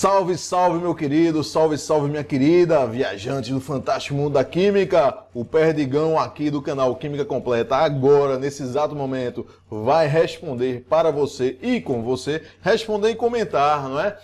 Salve, salve, meu querido, salve, salve, minha querida, viajante do fantástico mundo da química. O Perdigão aqui do canal Química Completa, agora, nesse exato momento, vai responder para você e com você, responder e comentar, não é?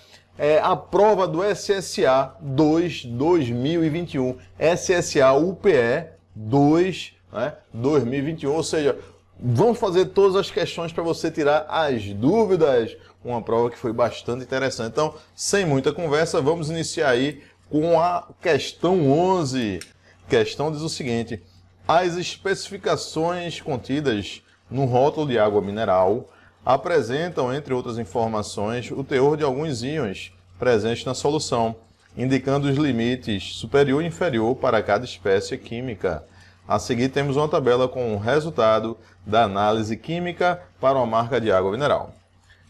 A prova do SSA 2 2021, SSA UPE 2, né, 2021, ou seja, vamos fazer todas as questões para você tirar as dúvidas. Uma prova que foi bastante interessante. Então, sem muita conversa, vamos iniciar aí com a questão 11. A questão diz o seguinte: as especificações contidas no rótulo de água mineral apresentam, entre outras informações, o teor de alguns íons presentes na solução, indicando os limites superior e inferior para cada espécie química. A seguir, temos uma tabela com o resultado da análise química para uma marca de água mineral.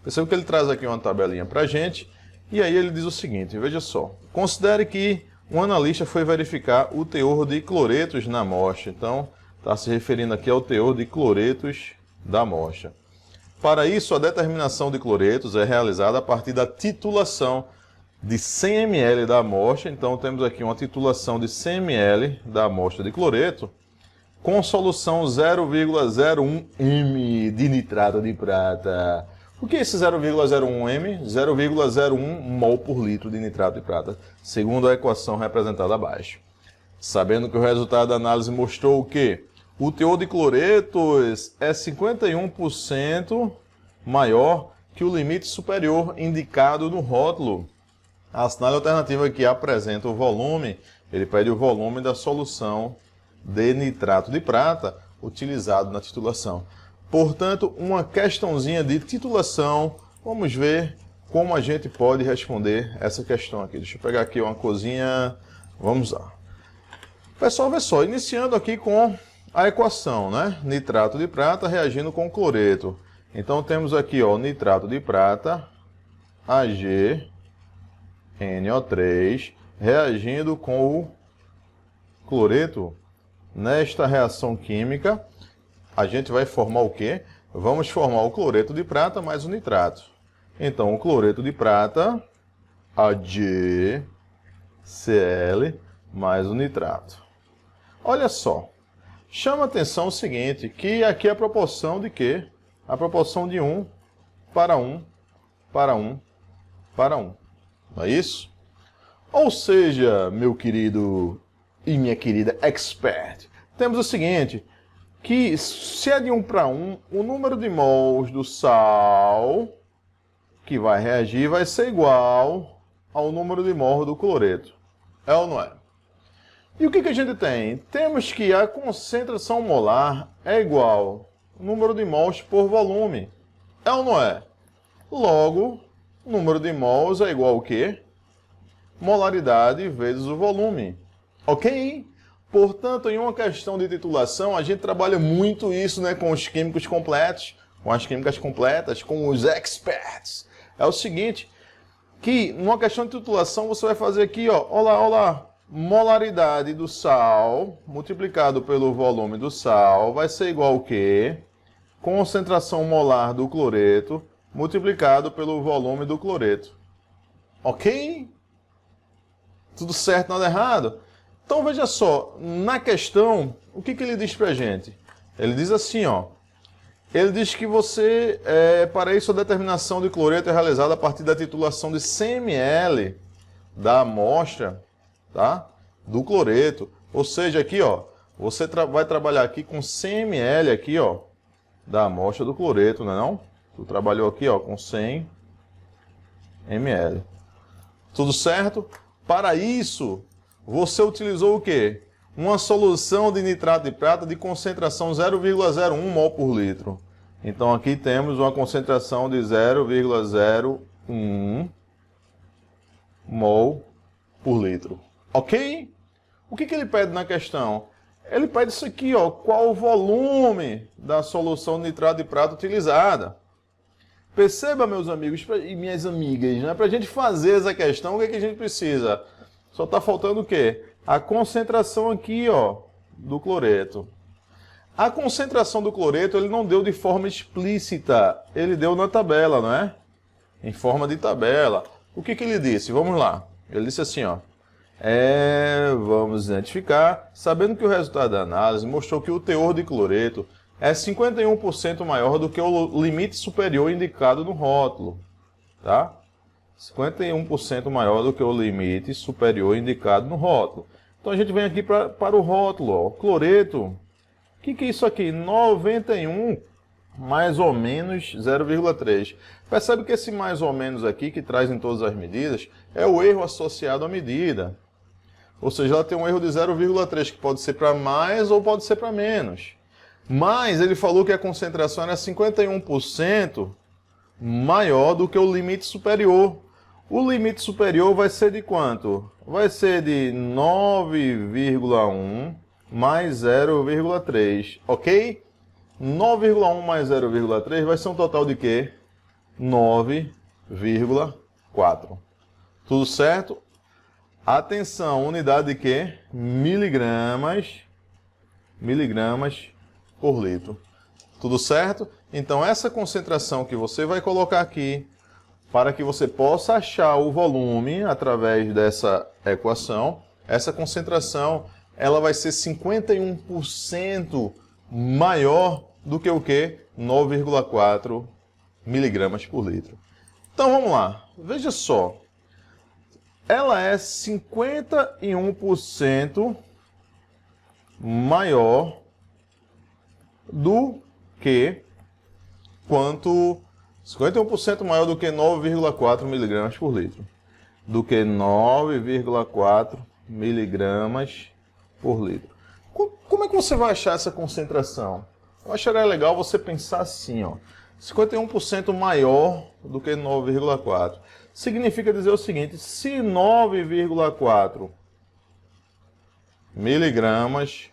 Perceba que ele traz aqui uma tabelinha para a gente, e aí ele diz o seguinte, veja só. Considere que um analista foi verificar o teor de cloretos na amostra. Então, está se referindo aqui ao teor de cloretos da amostra. Para isso, a determinação de cloretos é realizada a partir da titulação de 100 ml da amostra. Então, temos aqui uma titulação de 100 ml da amostra de cloreto, com solução 0,01 m de nitrato de prata. O que é esse 0,01 m? 0,01 mol por litro de nitrato de prata, segundo a equação representada abaixo. Sabendo que o resultado da análise mostrou o quê? O teor de cloretos é 51% maior que o limite superior indicado no rótulo. Assinale a alternativa que apresenta o volume. Ele pede o volume da solução de nitrato de prata utilizado na titulação. Portanto, uma questãozinha de titulação. Vamos ver como a gente pode responder essa questão aqui. Deixa eu pegar aqui uma coisinha. Vamos lá. Pessoal, vê só. Iniciando aqui com a equação, né? Nitrato de prata reagindo com cloreto. Então, temos aqui, ó, nitrato de prata, AgNO3, reagindo com o cloreto. Nesta reação química, a gente vai formar o quê? Vamos formar o cloreto de prata mais o nitrato. Então, o cloreto de prata, AgCl, mais o nitrato. Olha só, chama a atenção o seguinte, que aqui é a proporção de quê? A proporção de 1 para 1 para 1 para 1. Não é isso? Ou seja, meu querido e minha querida expert, temos o seguinte, que se é de 1 para 1, o número de mols do sal que vai reagir vai ser igual ao número de mols do cloreto. É ou não é? E o que a gente tem? Temos que a concentração molar é igual ao número de mols por volume. É ou não é? Logo, o número de mols é igual ao quê? Molaridade vezes o volume. Ok? Portanto, em uma questão de titulação, a gente trabalha muito isso, né, com os químicos completos, com as químicas completas, com os experts. É o seguinte, que numa questão de titulação você vai fazer aqui, ó, olá, molaridade do sal multiplicado pelo volume do sal vai ser igual ao quê? Concentração molar do cloreto multiplicado pelo volume do cloreto. Ok? Tudo certo, nada errado? Então veja só, na questão, o que ele diz pra gente? Ele diz assim, ó. Ele diz que você, para isso a determinação de cloreto é realizada a partir da titulação de 100 ml da amostra, tá? Do cloreto. Ou seja, aqui, ó, você vai trabalhar aqui com 100 ml aqui, ó, da amostra do cloreto, não é não? Tu trabalhou aqui, ó, com 100 ml. Tudo certo? Para isso, você utilizou o quê? Uma solução de nitrato de prata de concentração 0,01 mol por litro. Então aqui temos uma concentração de 0,01 mol por litro. Ok? O que ele pede na questão? Ele pede isso aqui, ó, qual o volume da solução de nitrato de prata utilizada. Perceba, meus amigos e minhas amigas, né? Para a gente fazer essa questão, o que a gente precisa? Só está faltando o quê? A concentração aqui, ó, do cloreto. A concentração do cloreto ele não deu de forma explícita, ele deu na tabela, não é? Em forma de tabela. O que ele disse? Vamos lá. Ele disse assim, ó. Vamos identificar, sabendo que o resultado da análise mostrou que o teor de cloreto é 51% maior do que o limite superior indicado no rótulo, tá? 51% maior do que o limite superior indicado no rótulo. Então a gente vem aqui para o rótulo, ó. Cloreto, o que é isso aqui? 91 mais ou menos 0,3. Percebe que esse mais ou menos aqui, que traz em todas as medidas, é o erro associado à medida. Ou seja, ela tem um erro de 0,3, que pode ser para mais ou pode ser para menos. Mas ele falou que a concentração era 51% maior do que o limite superior. O limite superior vai ser de quanto? Vai ser de 9,1 mais 0,3, ok? 9,1 mais 0,3 vai ser um total de quê? 9,4. Tudo certo? Atenção, unidade de quê? Miligramas por litro. Tudo certo? Então, essa concentração que você vai colocar aqui, para que você possa achar o volume através dessa equação, essa concentração ela vai ser 51% maior do que o quê? 9,4 miligramas por litro. Então, vamos lá. Veja só. Ela é 51% maior do que 51% maior do que 9,4 miligramas por litro. Do que 9,4 miligramas por litro. Como é que você vai achar essa concentração? Eu acharia legal você pensar assim, ó. 51% maior do que 9,4. Significa dizer o seguinte, se 9,4 miligramas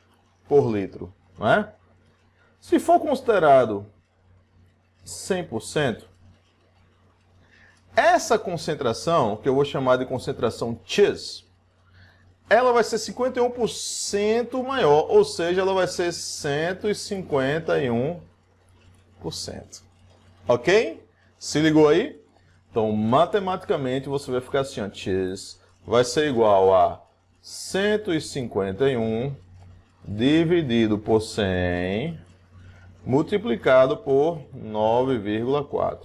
por litro, não é? Se for considerado 100%, essa concentração, que eu vou chamar de concentração X, ela vai ser 51% maior, ou seja, ela vai ser 151%. Ok? Se ligou aí? Então, matematicamente, você vai ficar assim, ó, X vai ser igual a 151 dividido por 100 multiplicado por 9,4.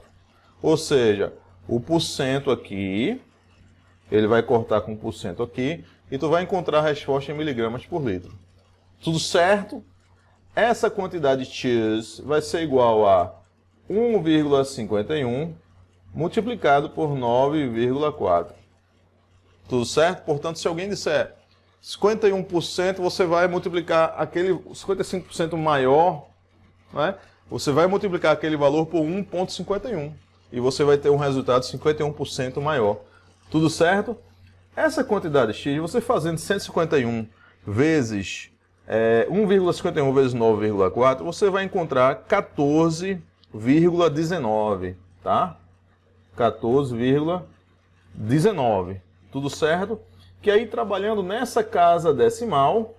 Ou seja, o porcento aqui, ele vai cortar com o porcento aqui, e tu vai encontrar a resposta em miligramas por litro. Tudo certo? Essa quantidade X vai ser igual a 1,51 multiplicado por 9,4. Tudo certo? Portanto, se alguém disser 51%, você vai multiplicar aquele 55% maior, né? Você vai multiplicar aquele valor por 1,51 e você vai ter um resultado 51% maior. Tudo certo? Essa quantidade X, você fazendo 151 vezes 1,51 vezes 9,4, você vai encontrar 14,19, tá? 14,19. Tudo certo? Que aí, trabalhando nessa casa decimal,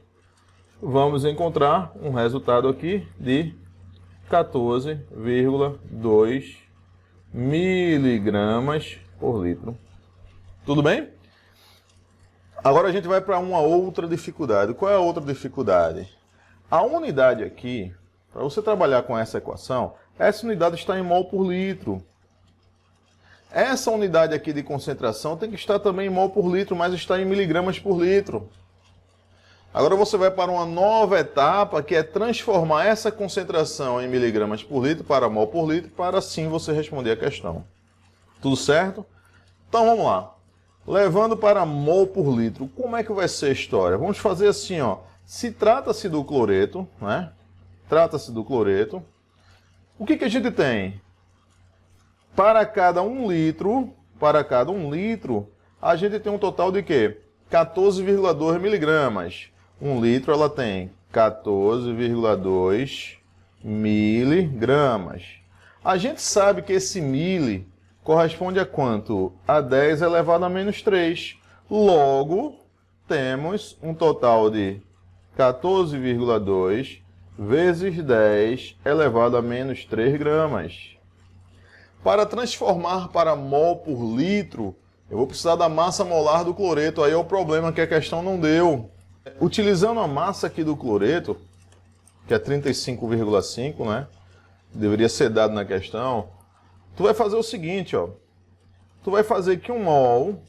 vamos encontrar um resultado aqui de 14,2 miligramas por litro. Tudo bem? Agora a gente vai para uma outra dificuldade. Qual é a outra dificuldade? A unidade aqui, para você trabalhar com essa equação, essa unidade está em mol por litro. Essa unidade aqui de concentração tem que estar também em mol por litro, mas está em miligramas por litro. Agora você vai para uma nova etapa, que é transformar essa concentração em miligramas por litro para mol por litro, para assim você responder a questão. Tudo certo? Então vamos lá. Levando para mol por litro, como é que vai ser a história? Vamos fazer assim, ó. Se trata-se do cloreto, né? Trata-se do cloreto. O que a gente tem? Para cada 1 litro, a gente tem um total de quê? 14,2 miligramas. 1 litro ela tem 14,2 miligramas. A gente sabe que esse mili corresponde a quanto? A 10 elevado a menos 3. Logo, temos um total de 14,2 vezes 10 elevado a menos 3 gramas. Para transformar para mol por litro, Eu vou precisar da massa molar do cloreto, aí é o problema que a questão não deu. Utilizando a massa aqui do cloreto, que é 35,5, né? Deveria ser dado na questão. Tu vai fazer o seguinte, ó. Tu vai fazer que um mol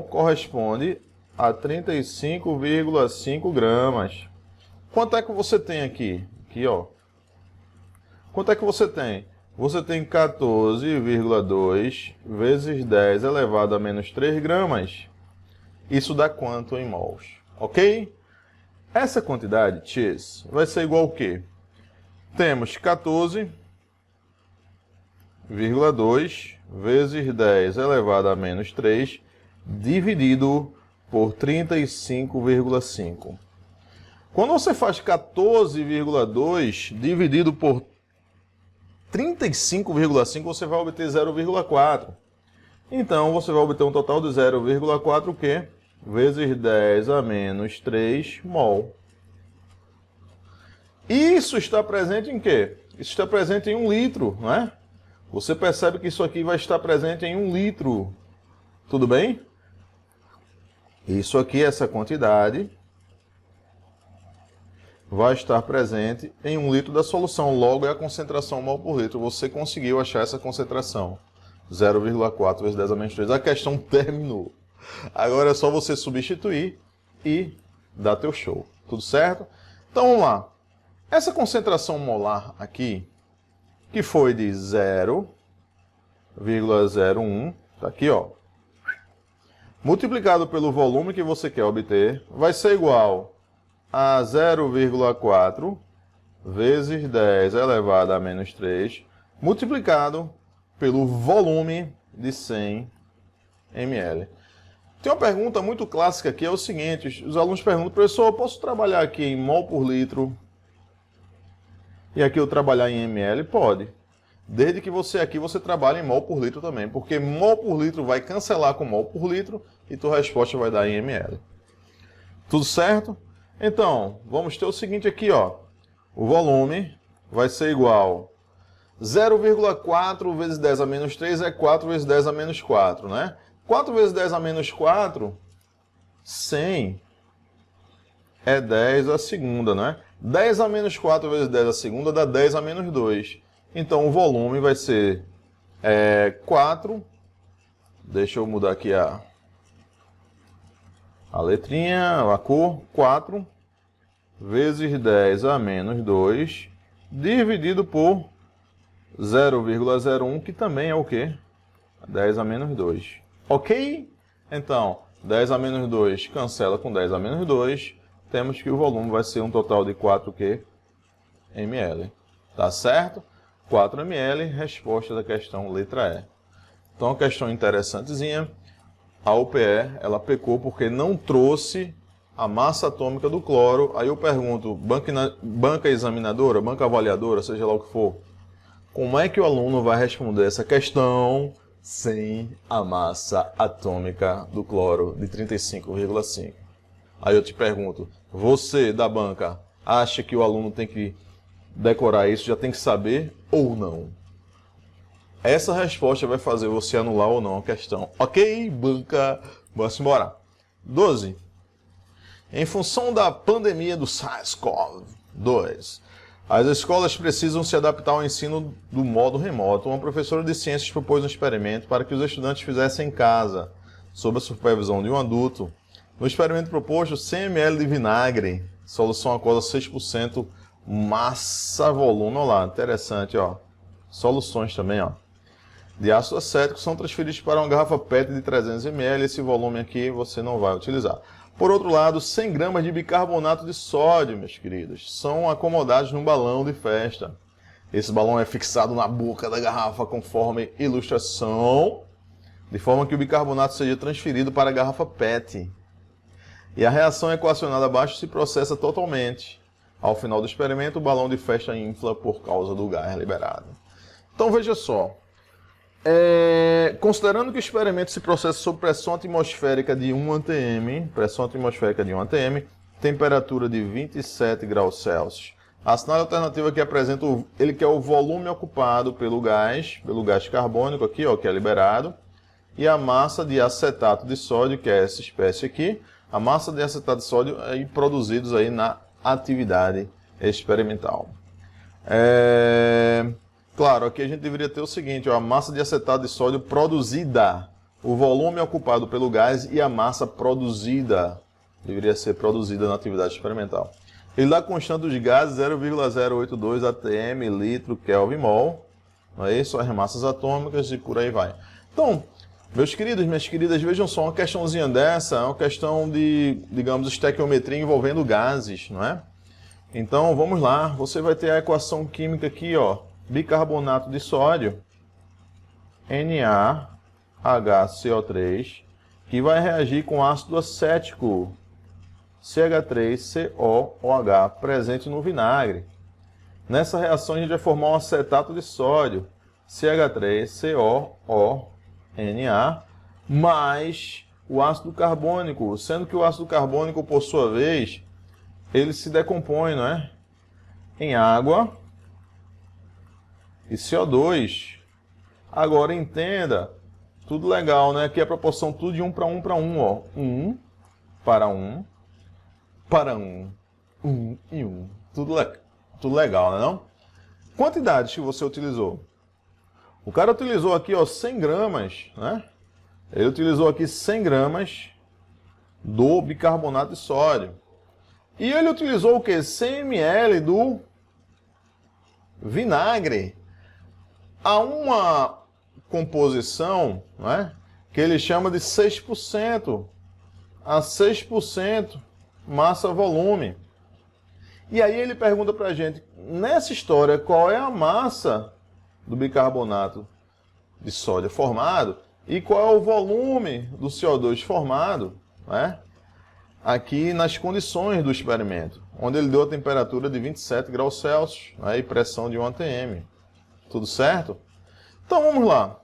corresponde a 35,5 gramas. Quanto é que você tem aqui? Aqui, ó. Quanto é que você tem? Você tem 14,2 vezes 10 elevado a menos 3 gramas. Isso dá quanto em mols? Ok? Essa quantidade, X, vai ser igual ao quê? Temos 14,2 vezes 10 elevado a menos 3 dividido por 35,5. Quando você faz 14,2 dividido por 35,5, você vai obter 0,4. Então, você vai obter um total de 0,4 o quê? Vezes 10 a menos 3 mol. Isso está presente em quê? Isso está presente em 1 litro, não é? Você percebe que isso aqui vai estar presente em 1 litro. Tudo bem? Isso aqui, essa quantidade, vai estar presente em 1 litro da solução. Logo, é a concentração mol por litro. Você conseguiu achar essa concentração. 0,4 vezes 10 a menos 3. A questão terminou. Agora é só você substituir e dar teu show. Tudo certo? Então, vamos lá. Essa concentração molar aqui, que foi de 0,01, tá aqui, ó, multiplicado pelo volume que você quer obter, vai ser igual a 0,4 vezes 10 elevado a menos 3, multiplicado pelo volume de 100 ml. Tem uma pergunta muito clássica aqui, é o seguinte, os alunos perguntam, professor, eu posso trabalhar aqui em mol por litro e aqui eu trabalhar em ml? Pode. Desde que você trabalhe em mol por litro também, porque mol por litro vai cancelar com mol por litro e tua resposta vai dar em ml. Tudo certo? Então, vamos ter o seguinte aqui, ó. O volume vai ser igual 0,4 vezes 10 a menos 3 é 4 vezes 10 a menos 4, né? 4 vezes 10 a menos 4, 100 é 10 a segunda, né? 10 a menos 4 vezes 10 a segunda dá 10 a menos 2. Então, o volume vai ser 4. Deixa eu mudar aqui a letrinha, a cor. 4 vezes 10 a menos 2 dividido por 0,01, que também é o quê? 10 a menos 2. Ok? Então, 10 a menos 2 cancela com 10 a menos 2. Temos que o volume vai ser um total de 4 ml. Tá certo? 4 ml, resposta da questão letra E. Então, uma questão interessantezinha. A UPE, ela pecou porque não trouxe a massa atômica do cloro. Aí eu pergunto, banca examinadora, banca avaliadora, seja lá o que for, como é que o aluno vai responder essa questão sem a massa atômica do cloro de 35,5? Aí eu te pergunto, você da banca acha que o aluno tem que decorar isso, já tem que saber ou não? Essa resposta vai fazer você anular ou não a questão. Ok, banca? Vamos embora. 12. Em função da pandemia do SARS-CoV-2, as escolas precisam se adaptar ao ensino do modo remoto. Uma professora de ciências propôs um experimento para que os estudantes fizessem em casa, sob a supervisão de um adulto. No experimento proposto, 100 ml de vinagre, solução aquosa 6%, massa volume, olha lá, interessante, ó. Soluções também, ó, de ácido acético são transferidos para uma garrafa PET de 300 ml, esse volume aqui você não vai utilizar. Por outro lado, 100 gramas de bicarbonato de sódio, meus queridos, são acomodados num balão de festa. Esse balão é fixado na boca da garrafa conforme ilustração, de forma que o bicarbonato seja transferido para a garrafa PET. E a reação equacionada abaixo se processa totalmente. Ao final do experimento, o balão de festa infla por causa do gás liberado. Então veja só, considerando que o experimento se processa sob pressão atmosférica de 1 atm, temperatura de 27 graus Celsius, a cenário alternativa que apresenta, ele quer o volume ocupado pelo gás carbônico aqui, ó, que é liberado, e a massa de acetato de sódio, que é essa espécie aqui, a massa de acetato de sódio aí produzidos aí na atividade experimental. Claro, aqui a gente deveria ter o seguinte, ó, a massa de acetato de sódio produzida, o volume ocupado pelo gás e a massa produzida, deveria ser produzida na atividade experimental. Ele dá constante dos gases 0,082 atm, litro, Kelvin, mol, não é isso? As massas atômicas e por aí vai. Então, meus queridos, minhas queridas, vejam só, uma questãozinha dessa é uma questão de, digamos, estequiometria envolvendo gases, não é? Então, vamos lá, você vai ter a equação química aqui, ó, bicarbonato de sódio, NaHCO3, que vai reagir com ácido acético, CH3COOH, presente no vinagre. Nessa reação a gente vai formar um acetato de sódio, CH3COONA, mais o ácido carbônico, sendo que o ácido carbônico, por sua vez, ele se decompõe, não é? Em água e CO2. Agora entenda, tudo legal, né? Aqui é a proporção tudo de 1 para 1 para 1, ó. 1 para 1 para 1, 1 e 1. Tudo legal, né não? Quantidades que você utilizou. O cara utilizou aqui, ó, 100 gramas, né? Ele utilizou aqui 100 gramas do bicarbonato de sódio. E ele utilizou o quê? 100 ml do vinagre. Há uma composição, né, que ele chama de 6%. A 6% massa-volume. E aí ele pergunta pra gente, nessa história, qual é a massa do bicarbonato de sódio formado e qual é o volume do CO2 formado, né? Aqui nas condições do experimento, onde ele deu a temperatura de 27 graus Celsius, né, e pressão de 1 atm. Tudo certo? Então vamos lá.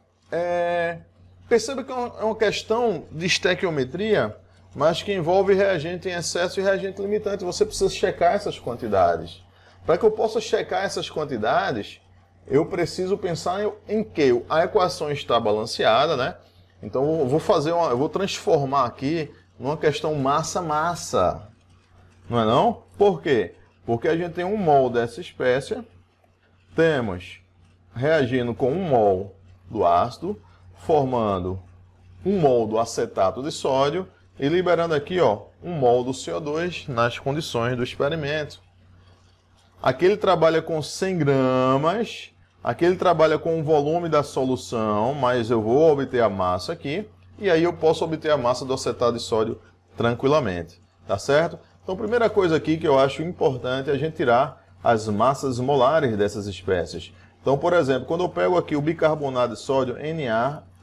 Perceba que é uma questão de estequiometria, mas que envolve reagente em excesso e reagente limitante. Você precisa checar essas quantidades. Para que eu possa checar essas quantidades, eu preciso pensar em que a equação está balanceada, né? Então eu vou transformar aqui numa questão massa-massa. Não é não? Por quê? Porque a gente tem 1 mol dessa espécie, temos reagindo com 1 mol do ácido, formando 1 mol do acetato de sódio e liberando aqui, ó, 1 mol do CO2 nas condições do experimento. Aqui ele trabalha com 100 gramas, aqui ele trabalha com o volume da solução, mas eu vou obter a massa aqui, e aí eu posso obter a massa do acetato de sódio tranquilamente, tá certo? Então, a primeira coisa aqui que eu acho importante é a gente tirar as massas molares dessas espécies. Então, por exemplo, quando eu pego aqui o bicarbonato de sódio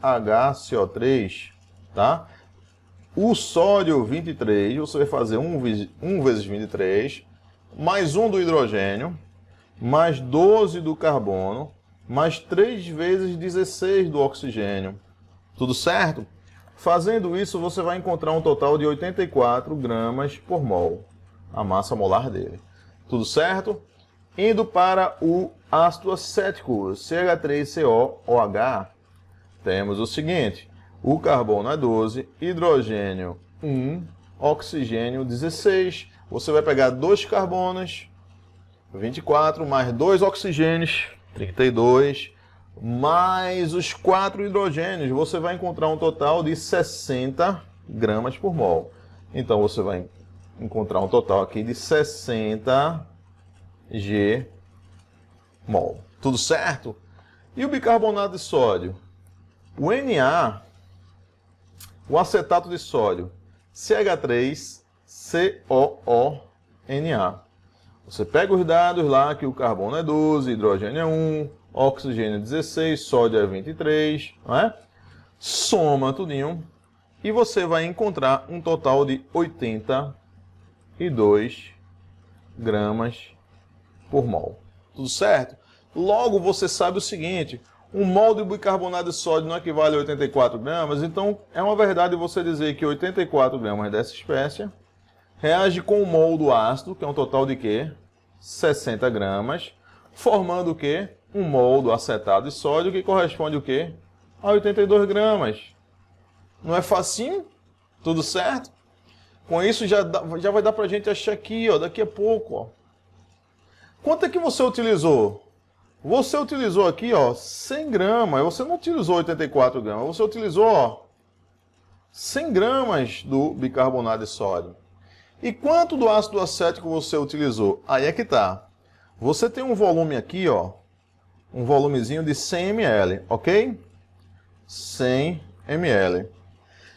NaHCO3, tá? O sódio 23, você vai fazer 1 vezes 23, mais 1 do hidrogênio, mais 12 do carbono, mais 3 vezes 16 do oxigênio. Tudo certo? Fazendo isso, você vai encontrar um total de 84 gramas por mol, a massa molar dele. Tudo certo? Indo para o ácido acético, CH3COOH, temos o seguinte: o carbono é 12, hidrogênio 1, oxigênio 16. Você vai pegar 2 carbonos, 24, mais 2 oxigênios, 32, mais os 4 hidrogênios. Você vai encontrar um total de 60 gramas por mol. Então você vai encontrar um total aqui de 60 G mol. Tudo certo? E o bicarbonato de sódio? O Na, o acetato de sódio, CH3COONA. Você pega os dados lá que o carbono é 12, hidrogênio é 1, oxigênio é 16, sódio é 23, não é? Soma tudinho e você vai encontrar um total de 82 gramas por mol. Tudo certo? Logo você sabe o seguinte: 1 mol de bicarbonato de sódio não equivale a 84 gramas, então é uma verdade você dizer que 84 gramas dessa espécie reage com 1 mol do ácido, que é um total de quê? 60 gramas, formando o quê? 1 mol do acetato de sódio, que corresponde o quê? A 82 gramas. Não é facinho? Tudo certo? Com isso já vai dar pra gente achar aqui, ó, daqui a pouco, ó. Quanto é que você utilizou? Você utilizou aqui, ó, 100 gramas. Você não utilizou 84 gramas. Você utilizou, ó, 100 gramas do bicarbonato de sódio. E quanto do ácido acético você utilizou? Aí é que tá. Você tem um volume aqui, ó, um volumezinho de 100 ml, ok? 100 ml.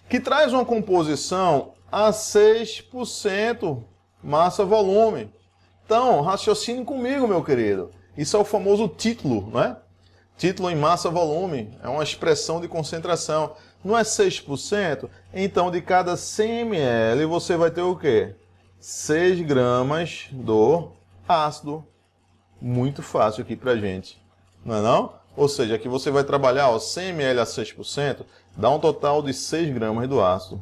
Que traz uma composição a 6% massa-volume. Então, raciocine comigo, meu querido. Isso é o famoso título, não é? Título em massa-volume é uma expressão de concentração. Não é 6%? Então, de cada 100 ml, você vai ter o quê? 6 gramas do ácido. Muito fácil aqui pra gente. Não é não? Ou seja, aqui você vai trabalhar, ó, 100 ml a 6%, dá um total de 6 gramas do ácido.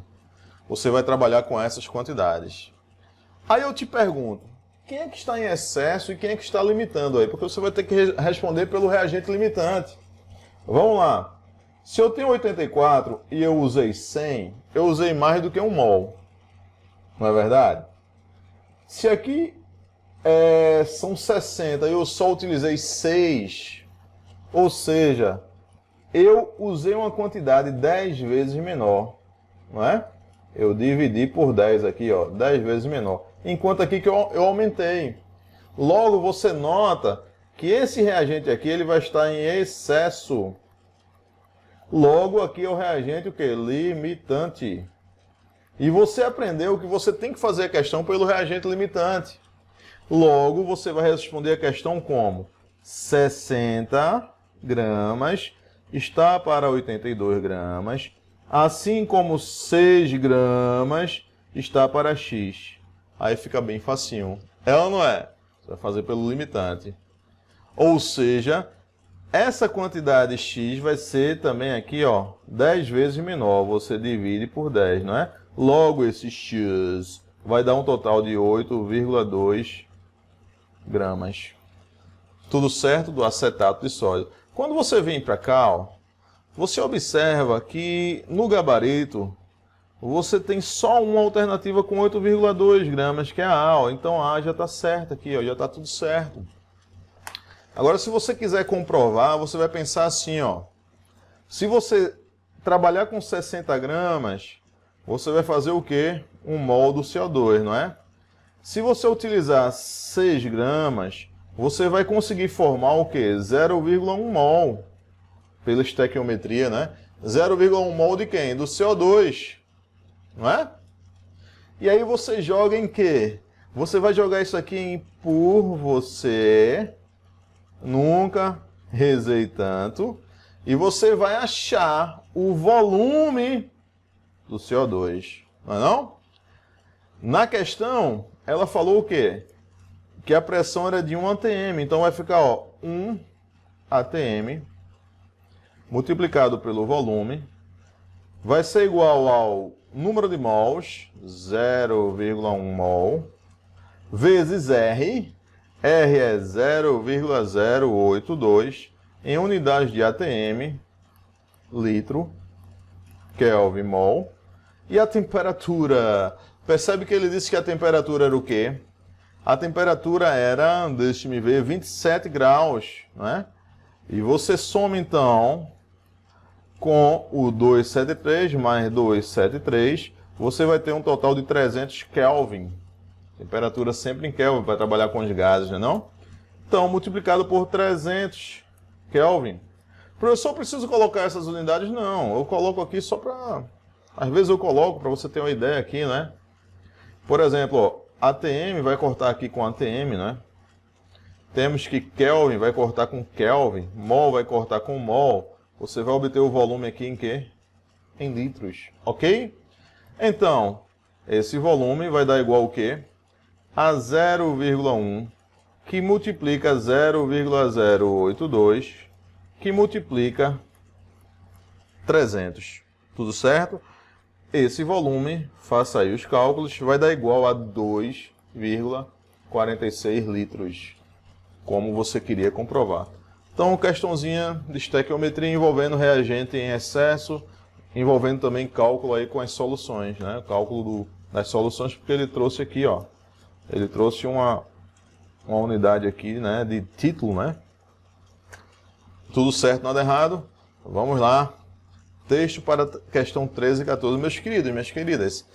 Você vai trabalhar com essas quantidades. Aí eu te pergunto, quem é que está em excesso e quem é que está limitando aí? Porque você vai ter que responder pelo reagente limitante. Vamos lá. Se eu tenho 84 e eu usei 100, eu usei mais do que 1 mol. Não é verdade? Se aqui são 60 e eu só utilizei 6, ou seja, eu usei uma quantidade 10 vezes menor, não é? Eu dividi por 10 aqui, ó, 10 vezes menor. Enquanto aqui que eu aumentei. Logo, você nota que esse reagente aqui ele vai estar em excesso. Logo, aqui é o reagente o quê? Limitante. E você aprendeu que você tem que fazer a questão pelo reagente limitante. Logo, você vai responder a questão como? 60 gramas está para 82 gramas, assim como 6 gramas está para X. Aí fica bem facinho. É ou não é? Você vai fazer pelo limitante. Ou seja, essa quantidade X vai ser também aqui, ó, 10 vezes menor. Você divide por 10, não é? Logo, esse X vai dar um total de 8,2 gramas. Tudo certo do acetato de sódio. Quando você vem para cá, ó, você observa que no gabarito você tem só uma alternativa com 8,2 gramas, que é a A. Ó. Então a A já está certa aqui, ó, já está tudo certo. Agora, se você quiser comprovar, você vai pensar assim, ó. Se você trabalhar com 60 gramas, você vai fazer o quê? 1 mol do CO2, não é? Se você utilizar 6 gramas, você vai conseguir formar o quê? 0,1 mol. Pela estequiometria, né? 0,1 mol de quem? Do CO2. Não é? E aí você joga em quê? Você vai jogar isso aqui em por você nunca rezei tanto. E você vai achar o volume do CO2. Não é não? Na questão, ela falou o quê? Que a pressão era de 1 atm. Então vai ficar, ó, 1 atm multiplicado pelo volume vai ser igual ao número de mols, 0,1 mol, vezes R. R é 0,082 em unidades de atm, litro, Kelvin, mol. E a temperatura? Percebe que ele disse que a temperatura era o quê? A temperatura era, deixe-me ver, 27 graus, né? E você soma então com o 273 mais 273, você vai ter um total de 300 Kelvin. Temperatura sempre em Kelvin, para trabalhar com os gases, não é não? Então, multiplicado por 300 Kelvin. Professor, preciso colocar essas unidades? Não, eu coloco aqui só para... Às vezes eu coloco para você ter uma ideia aqui, né? Por exemplo, ó, ATM vai cortar aqui com ATM, né? Temos que Kelvin vai cortar com Kelvin, mol vai cortar com mol. Você vai obter o volume aqui em quê? Em litros, ok? Então, esse volume vai dar igual o quê? A 0,1, que multiplica 0,082, que multiplica 300. Tudo certo? Esse volume, faça aí os cálculos, vai dar igual a 2,46 litros, como você queria comprovar. Então, questãozinha de estequiometria envolvendo reagente em excesso envolvendo também cálculo aí com as soluções, né? Cálculo das soluções, porque ele trouxe aqui, ó, ele trouxe uma unidade aqui, né, de título, né? Tudo certo, nada errado. Vamos lá. Texto para questão 13 e 14. Meus queridos e minhas queridas,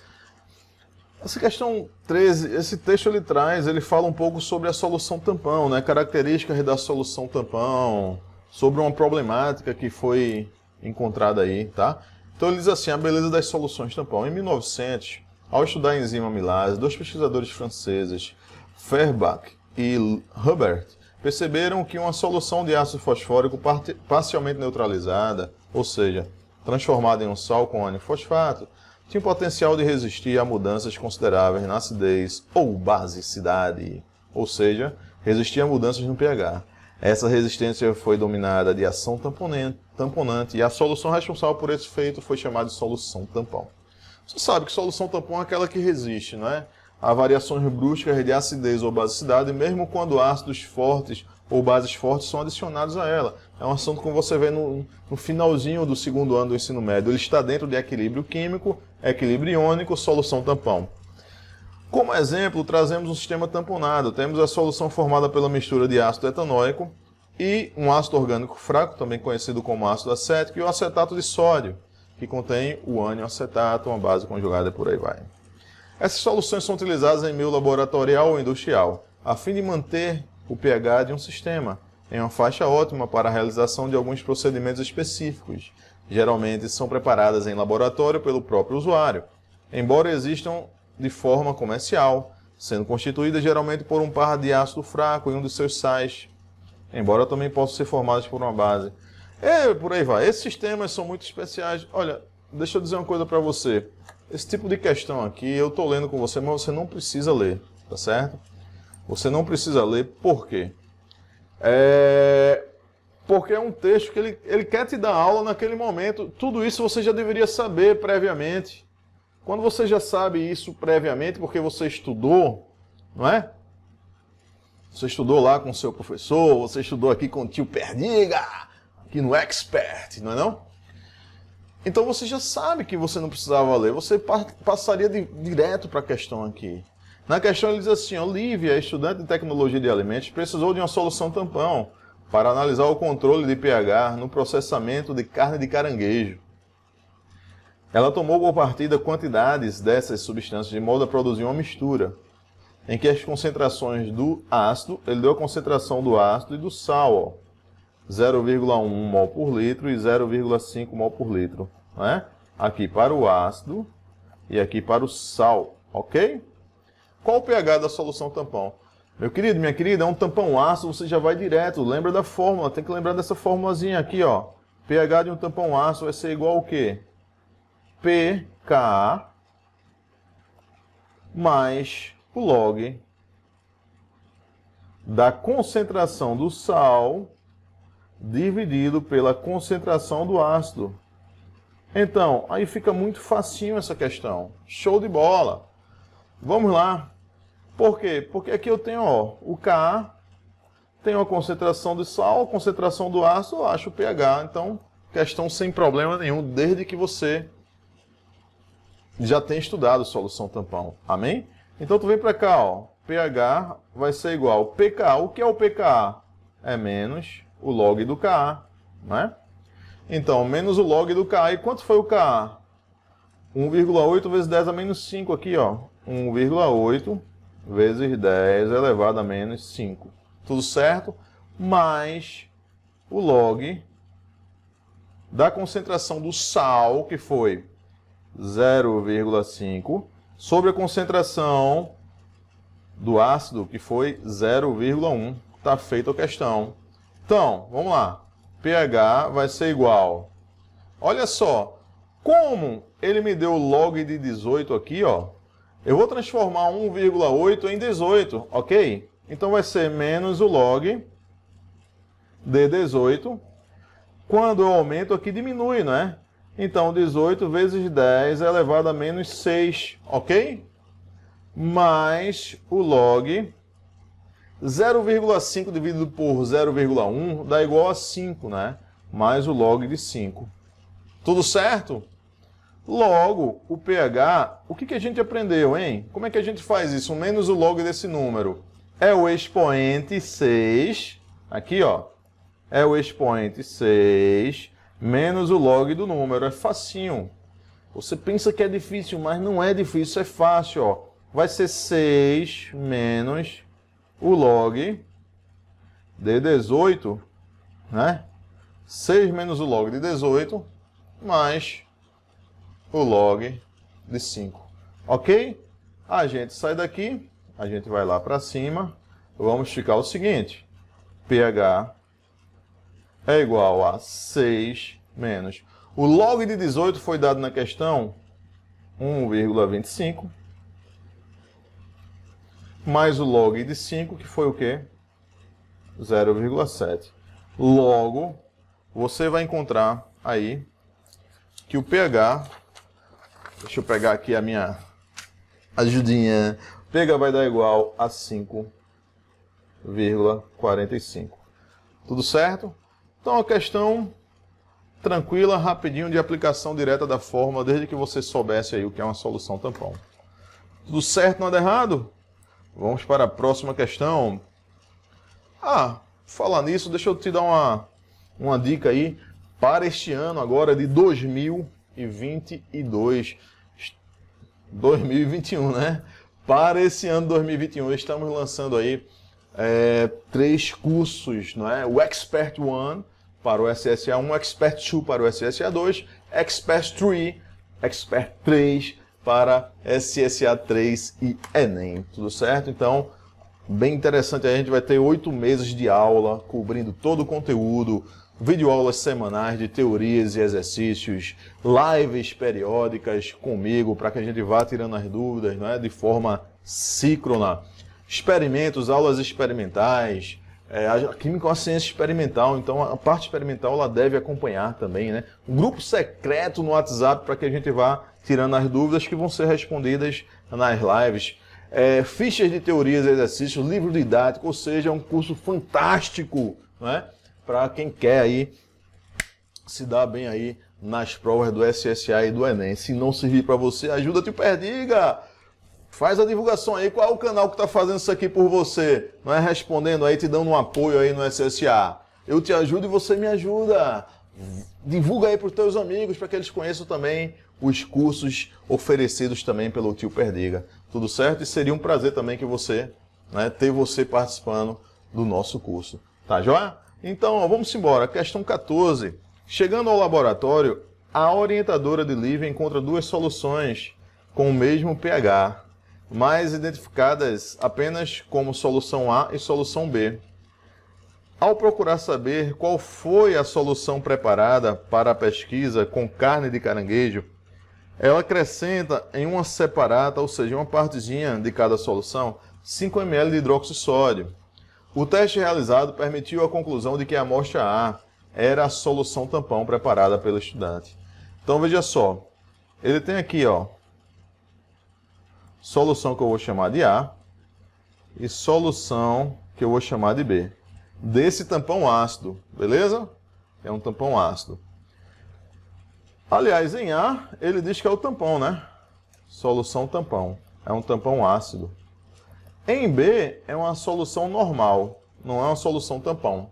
essa questão 13, esse texto ele fala um pouco sobre a solução tampão, né? Características da solução tampão, sobre uma problemática que foi encontrada aí, tá? Então ele diz assim, a beleza das soluções tampão. Em 1900, ao estudar a enzima amilase, dois pesquisadores franceses, Fehrbach e Hubbert, perceberam que uma solução de ácido fosfórico parcialmente neutralizada, ou seja, transformada em um sal com ânion fosfato, tinha o potencial de resistir a mudanças consideráveis na acidez ou basicidade, ou seja, resistir a mudanças no pH. Essa resistência foi dominada de ação tamponante e a solução responsável por esse efeito foi chamada de solução tampão. Você sabe que solução tampão é aquela que resiste, não é? A variações bruscas de acidez ou basicidade, mesmo quando ácidos fortes ou bases fortes são adicionados a ela. É um assunto que você vê no finalzinho do segundo ano do ensino médio. Ele está dentro de equilíbrio químico, equilíbrio iônico, solução tampão. Como exemplo, trazemos um sistema tamponado. Temos a solução formada pela mistura de ácido etanóico e um ácido orgânico fraco, também conhecido como ácido acético, e o acetato de sódio, que contém o ânion acetato, uma base conjugada e por aí vai. Essas soluções são utilizadas em meio laboratorial ou industrial, a fim de manter o pH de um sistema em uma faixa ótima para a realização de alguns procedimentos específicos. Geralmente são preparadas em laboratório pelo próprio usuário, embora existam de forma comercial, sendo constituídas geralmente por um par de ácido fraco e um de seus sais, embora também possam ser formadas por uma base. E por aí vai. Esses sistemas são muito especiais. Olha, deixa eu dizer uma coisa para você. Esse tipo de questão aqui, eu estou lendo com você, mas você não precisa ler, tá certo? Você não precisa ler, por quê? Porque é um texto que ele quer te dar aula naquele momento. Tudo isso você já deveria saber previamente. Quando você já sabe isso previamente, porque você estudou, não é? Você estudou lá com o seu professor, você estudou aqui com o tio Perdiga, aqui no Expert, não é não? Então você já sabe que você não precisava ler, você passaria direto para a questão aqui. Na questão ele diz assim, Olivia, estudante de tecnologia de alimentos, precisou de uma solução tampão para analisar o controle de pH no processamento de carne de caranguejo. Ela tomou por partida quantidades dessas substâncias de modo a produzir uma mistura, em que as concentrações do ácido, ele deu a concentração do ácido e do sal, 0,1 mol por litro e 0,5 mol por litro. Né? Aqui para o ácido e aqui para o sal, ok? Qual o pH da solução tampão? Meu querido, minha querida, é um tampão ácido, você já vai direto. Lembra da fórmula, tem que lembrar dessa formulazinha aqui, ó. pH de um tampão ácido vai ser igual ao quê? pKa mais o log da concentração do sal dividido pela concentração do ácido. Então, aí fica muito facinho essa questão. Show de bola! Vamos lá. Por quê? Porque aqui eu tenho, ó, o Ka, tenho a concentração do sal, a concentração do ácido, eu acho o pH. Então, questão sem problema nenhum, desde que você já tenha estudado solução tampão. Amém? Então, tu vem para cá, ó. pH vai ser igual ao pKa. O que é o pKa? É menos o log do Ka, né? Então, menos o log do Ka. E quanto foi o Ka? 1,8 vezes 10 a menos 5 aqui, ó. 1,8 vezes 10 elevado a menos 5. Tudo certo? Mais o log da concentração do sal, que foi 0,5, sobre a concentração do ácido, que foi 0,1. Está feita a questão. Então, vamos lá. pH vai ser igual. Olha só. Como ele me deu log de 18 aqui, ó. Eu vou transformar 1,8 em 18, ok? Então vai ser menos o log de 18. Quando eu aumento aqui, diminui, não é? Então, 18 vezes 10 elevado a menos 6, ok? Mais o log 0,5 dividido por 0,1 dá igual a 5, né? Mais o log de 5. Tudo certo? Logo, o pH, o que a gente aprendeu, hein? Como é que a gente faz isso? Menos o log desse número. É o expoente 6, aqui ó, é o expoente 6, menos o log do número. É facinho. Você pensa que é difícil, mas não é difícil, é fácil, ó. Vai ser 6 menos o log de 18, né? 6 menos o log de 18, mais o log de 5. Ok? A gente sai daqui, a gente vai lá para cima. Vamos ficar o seguinte. pH é igual a 6 menos... O log de 18 foi dado na questão 1,25. Mais o log de 5, que foi o quê? 0,7. Logo, você vai encontrar aí que o pH... Deixa eu pegar aqui a minha ajudinha. O pH vai dar igual a 5,45. Tudo certo? Então, a questão tranquila, rapidinho, de aplicação direta da fórmula, desde que você soubesse aí o que é uma solução tampão. Tudo certo, nada errado? Vamos para a próxima questão. Falar nisso, deixa eu te dar uma dica aí para este ano agora de 2022. 2021, né? Para esse ano 2021, estamos lançando aí 3 cursos, não é? O Expert One para o SSA 1, Expert 2 para o SSA 2, Expert 3, Expert 3 para SSA 3 e Enem, tudo certo? Então, bem interessante, a gente vai ter 8 meses de aula, cobrindo todo o conteúdo, videoaulas semanais de teorias e exercícios, lives periódicas comigo, para que a gente vá tirando as dúvidas, não é? De forma síncrona. Experimentos, aulas experimentais, a química é uma ciência experimental, então a parte experimental ela deve acompanhar também, né? Um grupo secreto no WhatsApp para que a gente vá tirando as dúvidas que vão ser respondidas nas lives. Fichas de teorias e exercícios, livro didático, ou seja, é um curso fantástico, não é? Para quem quer aí se dar bem aí nas provas do SSA e do Enem. Se não servir para você, ajuda Tio Perdiga! Faz a divulgação aí, qual é o canal que está fazendo isso aqui por você? Não é respondendo aí, te dando um apoio aí no SSA. Eu te ajudo e você me ajuda. Divulga aí para os teus amigos, para que eles conheçam também os cursos oferecidos também pelo Tio Perdiga. Tudo certo? E seria um prazer também que você, né, ter você participando do nosso curso. Tá joia? Então, ó, vamos embora. Questão 14. Chegando ao laboratório, a orientadora de Lívia encontra 2 soluções com o mesmo pH, mas identificadas apenas como solução A e solução B. Ao procurar saber qual foi a solução preparada para a pesquisa com carne de caranguejo, ela acrescenta em uma separada, ou seja, uma partezinha de cada solução, 5 ml de hidróxido de sódio. O teste realizado permitiu a conclusão de que a amostra A era a solução tampão preparada pelo estudante. Então veja só, ele tem aqui, ó, solução que eu vou chamar de A e solução que eu vou chamar de B. Desse tampão ácido, beleza? É um tampão ácido. Aliás, em A, ele diz que é o tampão, né? Solução tampão. É um tampão ácido. Em B, é uma solução normal, não é uma solução tampão.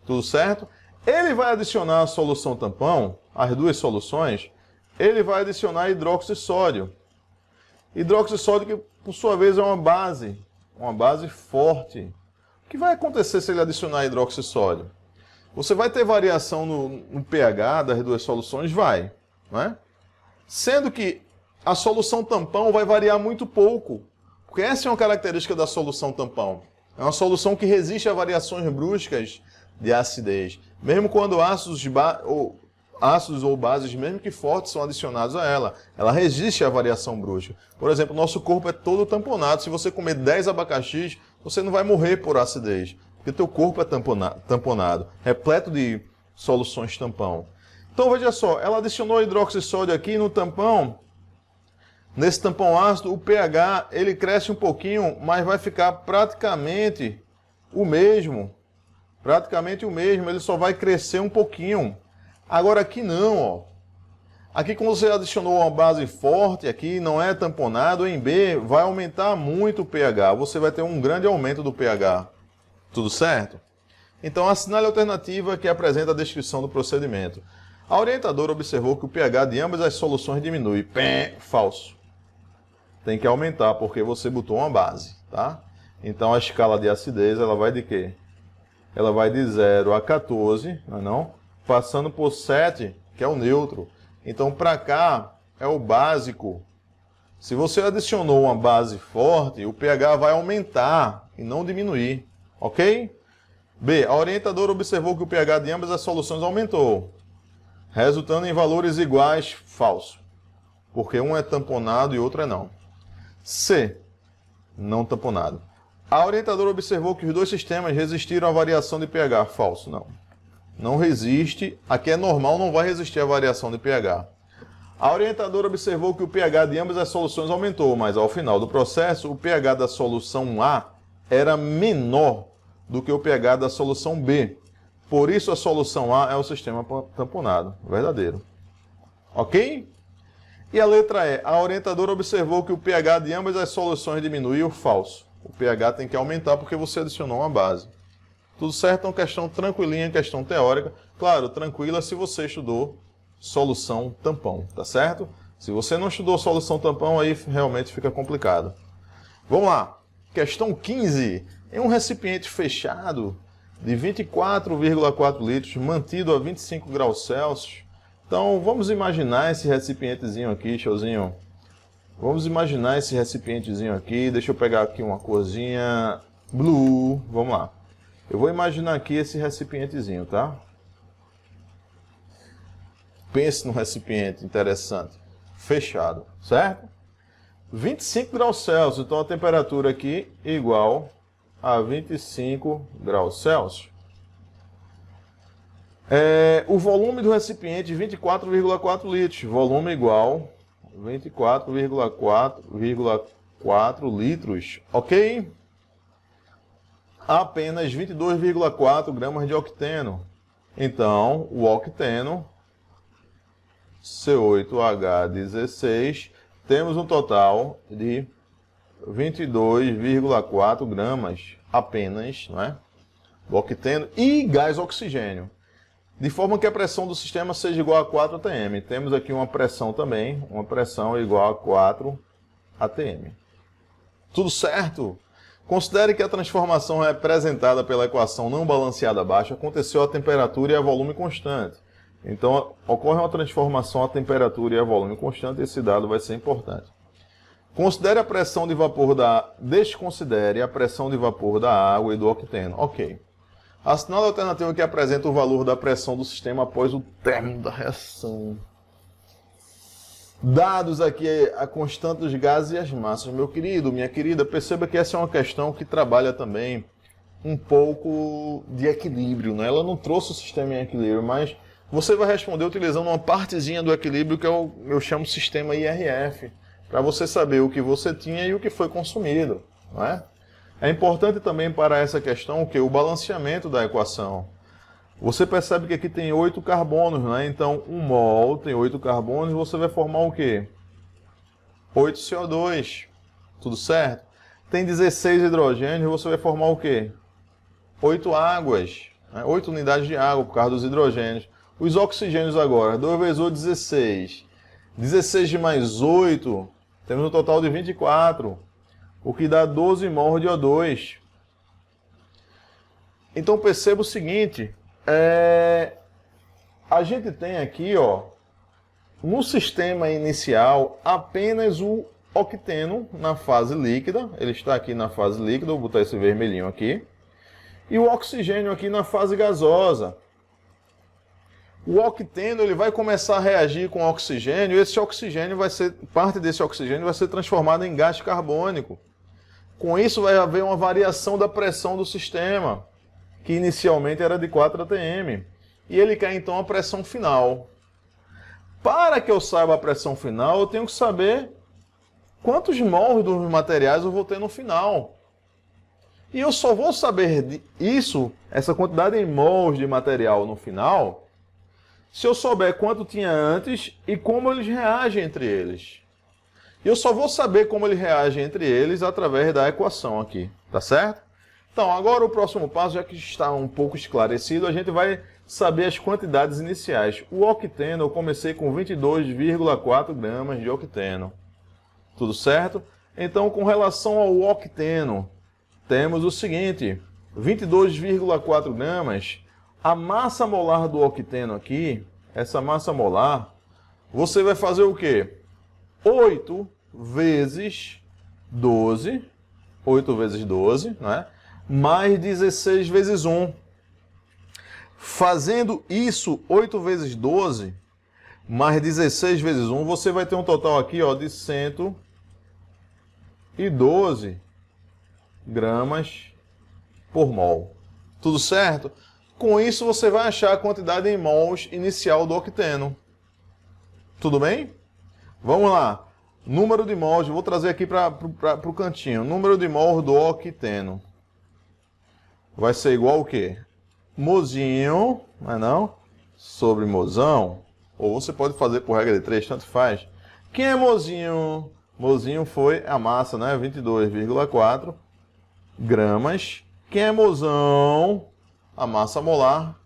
Tudo certo? Ele vai adicionar a solução tampão, as 2 soluções, ele vai adicionar hidróxido de sódio. Hidróxido de sódio que, por sua vez, é uma base forte. O que vai acontecer se ele adicionar hidróxido de sódio? Você vai ter variação no pH das 2 soluções? Vai, né? Sendo que a solução tampão vai variar muito pouco, porque essa é uma característica da solução tampão. É uma solução que resiste a variações bruscas de acidez, mesmo quando ácidos ou bases, mesmo que fortes, são adicionados a ela. Ela resiste à variação brusca. Por exemplo, nosso corpo é todo tamponado. Se você comer 10 abacaxis, você não vai morrer por acidez, porque teu corpo é tamponado, repleto de soluções tampão. Então veja só, ela adicionou hidróxido de sódio aqui no tampão. Nesse tampão ácido, o pH ele cresce um pouquinho, mas vai ficar praticamente o mesmo. Praticamente o mesmo, ele só vai crescer um pouquinho. Agora aqui não, ó. Aqui, quando você adicionou uma base forte, aqui não é tamponado, em B vai aumentar muito o pH. Você vai ter um grande aumento do pH. Tudo certo? Então, assinale a alternativa que apresenta a descrição do procedimento. A orientadora observou que o pH de ambas as soluções diminui. Falso. Tem que aumentar, porque você botou uma base, tá? Então, a escala de acidez, ela vai de quê? Ela vai de 0 a 14, não é não? Passando por 7, que é o neutro. Então, para cá, é o básico. Se você adicionou uma base forte, o pH vai aumentar e não diminuir, ok? B. A orientadora observou que o pH de ambas as soluções aumentou, resultando em valores iguais. Falso. Porque um é tamponado e outro é não. C. Não tamponado. A orientadora observou que os dois sistemas resistiram à variação de pH. Falso. Não. Não resiste. Aqui é normal, não vai resistir à variação de pH. A orientadora observou que o pH de ambas as soluções aumentou, mas ao final do processo, o pH da solução A era menor do que o pH da solução B. Por isso, a solução A é o sistema tamponado. Verdadeiro. Ok? E a letra E. A orientadora observou que o pH de ambas as soluções diminuiu. Falso. O pH tem que aumentar porque você adicionou uma base. Tudo certo? Então, questão tranquilinha, questão teórica. Claro, tranquila se você estudou solução tampão, tá certo? Se você não estudou solução tampão, aí realmente fica complicado. Vamos lá. Questão 15. Em um recipiente fechado de 24,4 litros, mantido a 25 graus Celsius. Então, vamos imaginar esse recipientezinho aqui, showzinho. Vamos imaginar esse recipientezinho aqui. Deixa eu pegar aqui uma corzinha blue. Vamos lá. Eu vou imaginar aqui esse recipientezinho, tá? Pense num recipiente interessante. Fechado, certo? 25 graus Celsius. Então, a temperatura aqui é igual a 25 graus Celsius. O volume do recipiente, 24,4 litros. Volume igual 24,4 litros. Ok? Apenas 22,4 gramas de octeno. Então, o octeno, C8H16, temos um total de 22,4 gramas apenas, não é? Do octeno e gás oxigênio. De forma que a pressão do sistema seja igual a 4 atm. Temos aqui uma pressão também, uma pressão igual a 4 atm. Tudo certo? Considere que a transformação representada pela equação não balanceada abaixo aconteceu a temperatura e a volume constante. Então, ocorre uma transformação a temperatura e a volume constante, esse dado vai ser importante. Considere a pressão de vapor Desconsidere a pressão de vapor da água e do octeno. Ok. Assinale a alternativa que apresenta o valor da pressão do sistema após o término da reação. Dados aqui a constante dos gases e as massas. Meu querido, minha querida, perceba que essa é uma questão que trabalha também um pouco de equilíbrio, né? Ela não trouxe o sistema em equilíbrio, mas você vai responder utilizando uma partezinha do equilíbrio que eu chamo sistema IRF, para você saber o que você tinha e o que foi consumido, não é? É importante também para essa questão que o balanceamento da equação. Você percebe que aqui tem 8 carbonos, né? Então, 1 mol tem 8 carbonos, você vai formar o quê? 8 CO2. Tudo certo? Tem 16 hidrogênios, você vai formar o quê? 8 águas. Né? 8 unidades de água por causa dos hidrogênios. Os oxigênios agora, 2 vezes 8, 16. 16 de mais 8, temos um total de 24. O que dá 12 mol de O2. Então perceba o seguinte, a gente tem aqui, ó, no sistema inicial, apenas o octeno na fase líquida, ele está aqui na fase líquida, vou botar esse vermelhinho aqui, e o oxigênio aqui na fase gasosa. O octeno ele vai começar a reagir com o oxigênio, e esse oxigênio parte desse oxigênio vai ser transformado em gás carbônico. Com isso vai haver uma variação da pressão do sistema, que inicialmente era de 4 atm. E ele quer então a pressão final. Para que eu saiba a pressão final, eu tenho que saber quantos mols dos materiais eu vou ter no final. E eu só vou saber isso, essa quantidade em mols de material no final, se eu souber quanto tinha antes e como eles reagem entre eles. E eu só vou saber como eles reagem entre eles através da equação aqui, tá certo? Então, agora o próximo passo, já que está um pouco esclarecido, a gente vai saber as quantidades iniciais. O octeno, eu comecei com 22,4 gramas de octeno. Tudo certo? Então, com relação ao octeno, temos o seguinte, 22,4 gramas, a massa molar do octeno aqui, essa massa molar, você vai fazer o quê? 8 vezes 12, 8 vezes 12, né? Mais 16 vezes 1. Fazendo isso, 8 vezes 12, mais 16 vezes 1, você vai ter um total aqui, ó, de 112 gramas por mol. Tudo certo? Com isso, você vai achar a quantidade em mols inicial do octeno. Tudo bem? Vamos lá. Número de mols, vou trazer aqui para o cantinho. Número de mols do octeno vai ser igual ao quê? Mozinho, não é não? Sobre mozão. Ou você pode fazer por regra de 3, tanto faz. Quem é mozinho? Mozinho foi a massa, né? 22,4 gramas. Quem é mozão? A massa molar,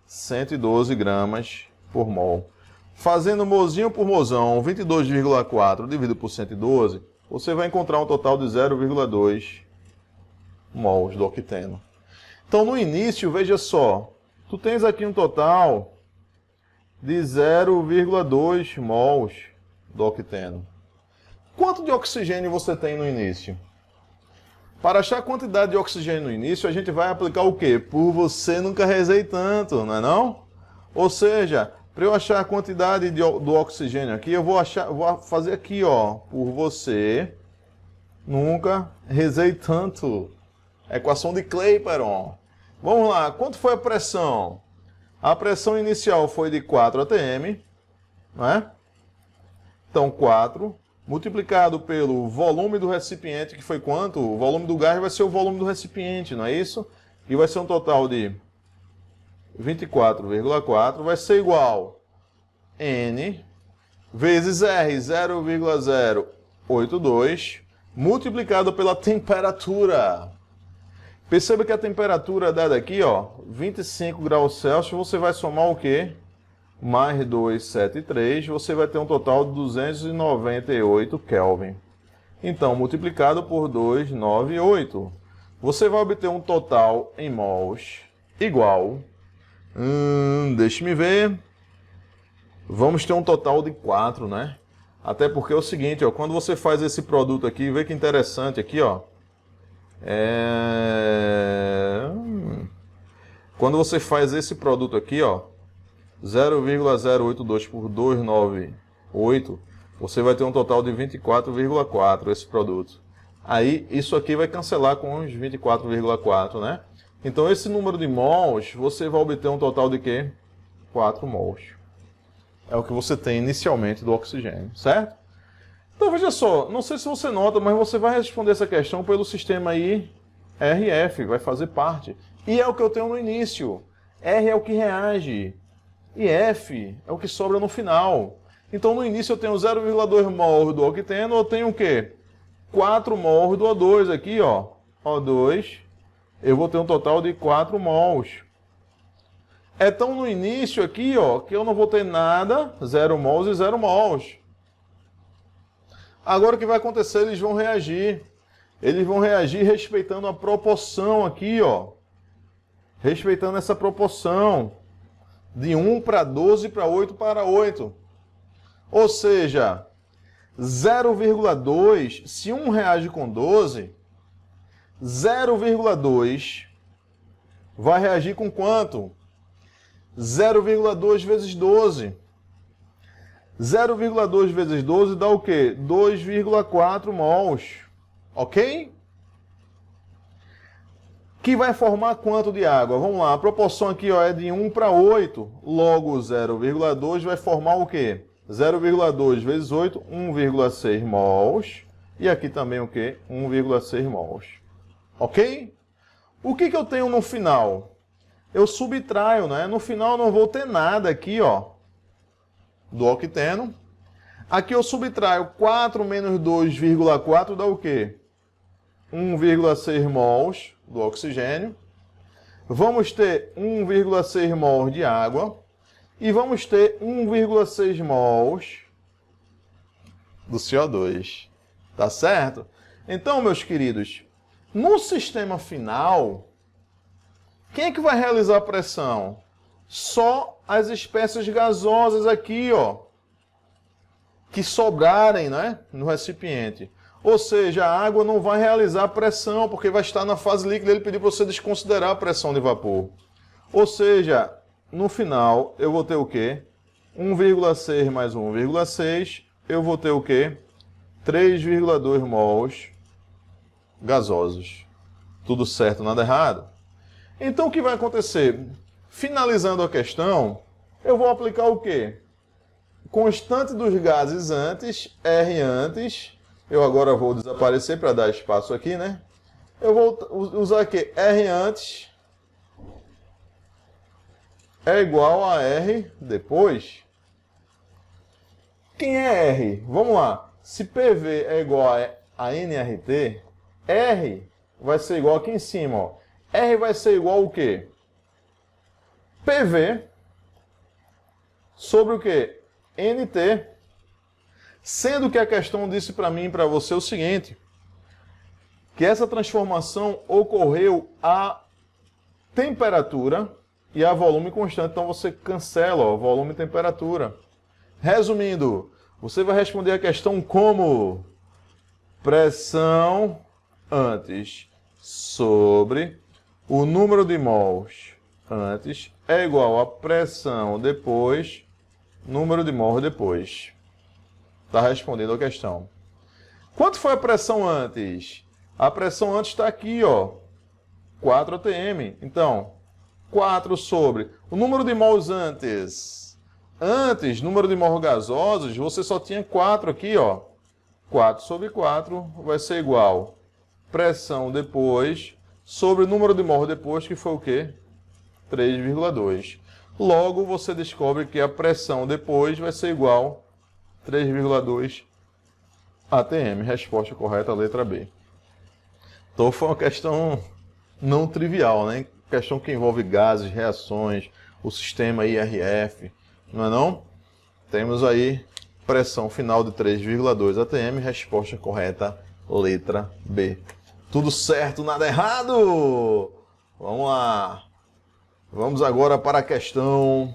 112 gramas por mol. Fazendo mozinho por mozão, 22,4 dividido por 112, você vai encontrar um total de 0,2 mols do octeno. Então, no início, veja só, tu tens aqui um total de 0,2 mols do octeno. Quanto de oxigênio você tem no início? Para achar a quantidade de oxigênio no início, a gente vai aplicar o quê? Por você nunca rezei tanto, não é não? Ou seja, para eu achar a quantidade do oxigênio aqui, eu vou fazer aqui, ó, por você nunca rezei tanto. Equação de Clapeyron. Vamos lá, quanto foi a pressão? A pressão inicial foi de 4 atm, né? Então, 4 multiplicado pelo volume do recipiente, que foi quanto? O volume do gás vai ser o volume do recipiente, não é isso? E vai ser um total de 24,4, vai ser igual N vezes R, 0,082, multiplicado pela temperatura. Perceba que a temperatura dada aqui, ó, 25 graus Celsius, você vai somar o quê? Mais 273, você vai ter um total de 298 Kelvin. Então, multiplicado por 298, você vai obter um total em mols igual... deixa-me ver. Vamos ter um total de 4, né? Até porque é o seguinte, ó, quando você faz esse produto aqui, vê que interessante aqui, ó. Quando você faz esse produto aqui, ó, 0,082 por 298, você vai ter um total de 24,4 esse produto. Aí, isso aqui vai cancelar com os 24,4, né? Então, esse número de mols, você vai obter um total de quê? 4 mols. É o que você tem inicialmente do oxigênio, certo? Então, veja só, não sei se você nota, mas você vai responder essa questão pelo sistema aí RF, vai fazer parte. E é o que eu tenho no início. R é o que reage. E F é o que sobra no final. Então, no início eu tenho 0,2 mols do octeno, eu tenho o quê? 4 mols do O2 aqui, ó. O2, eu vou ter um total de 4 mols. É tão no início aqui, ó, que eu não vou ter nada, 0 mols e 0 mols. Agora o que vai acontecer? Eles vão reagir. Eles vão reagir respeitando a proporção aqui, ó. Respeitando essa proporção. De 1 para 12 para 8 para 8. Ou seja, 0,2, se 1 reage com 12, 0,2 vai reagir com quanto? 0,2 vezes 12. 0,2 vezes 12 dá o quê? 2,4 mols. Ok? Que vai formar quanto de água? Vamos lá, a proporção aqui, ó, é de 1 para 8. Logo, 0,2 vai formar o quê? 0,2 vezes 8, 1,6 mols. E aqui também o quê? 1,6 mols. Ok? O que eu tenho no final? eu subtraio, né? No final eu não vou ter nada aqui, ó, do octeno. Aqui eu subtraio 4 menos 2,4 dá o quê? 1,6 mols do oxigênio. Vamos ter 1,6 mols de água. E vamos ter 1,6 mols do CO2. Tá certo? Então, meus queridos, no sistema final, quem é que vai realizar a pressão? Só as espécies gasosas aqui, ó, que sobrarem, né, no recipiente. Ou seja, a água não vai realizar pressão, porque vai estar na fase líquida. Ele pediu para você desconsiderar a pressão de vapor. Ou seja, no final, eu vou ter o quê? 1,6 mais 1,6, eu vou ter o quê? 3,2 mols gasosos. Tudo certo, nada errado? Então, o que vai acontecer? Finalizando a questão, eu vou aplicar o quê? Constante dos gases antes, R antes. Eu agora vou desaparecer para dar espaço aqui, né? Eu vou usar aqui R antes é igual a R depois. Quem é R? Vamos lá. Se PV é igual a nRT, R vai ser igual aqui em cima, ó. R vai ser igual ao quê? PV sobre o quê? NT. Sendo que a questão disse para mim e para você o seguinte, que essa transformação ocorreu a temperatura e a volume constante. Então você cancela, ó, volume e temperatura. Resumindo, você vai responder a questão como pressão antes sobre o número de mols antes é igual a pressão depois, número de mols depois. Está respondendo a questão. Quanto foi a pressão antes? A pressão antes está aqui, ó, 4 atm. Então, 4 sobre o número de mols antes. Antes, número de mols gasosos, você só tinha 4 aqui, ó. 4 sobre 4 vai ser igual pressão depois sobre o número de mols depois, que foi o quê? 3,2. Logo, você descobre que a pressão depois vai ser igual a 3,2 atm. Resposta correta, letra B. Então, foi uma questão não trivial, né? Questão que envolve gases, reações, o sistema IRF, não é não? Temos aí pressão final de 3,2 atm, resposta correta, letra B. Tudo certo, nada errado! Vamos lá. Vamos agora para a questão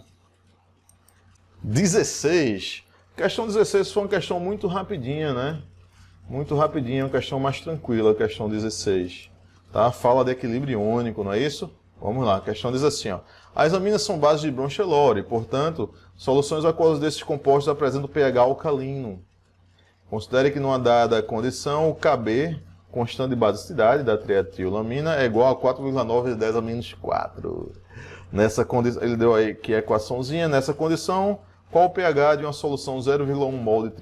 16. Questão 16 foi uma questão muito rapidinha, né? Muito rapidinha, uma questão mais tranquila, a questão 16. Tá? Fala de equilíbrio iônico, não é isso? Vamos lá, a questão diz assim, ó. As aminas são bases de Bronsted-Lowry, portanto, soluções aquosas desses compostos apresentam pH alcalino. Considere que numa dada condição, o Kb, constante de basicidade da trietilamina, é igual a 4,9 vezes 10 a menos 4. Nessa condição, ele deu aí que equaçãozinha. Nessa condição, qual o pH de uma solução 0,1 mol de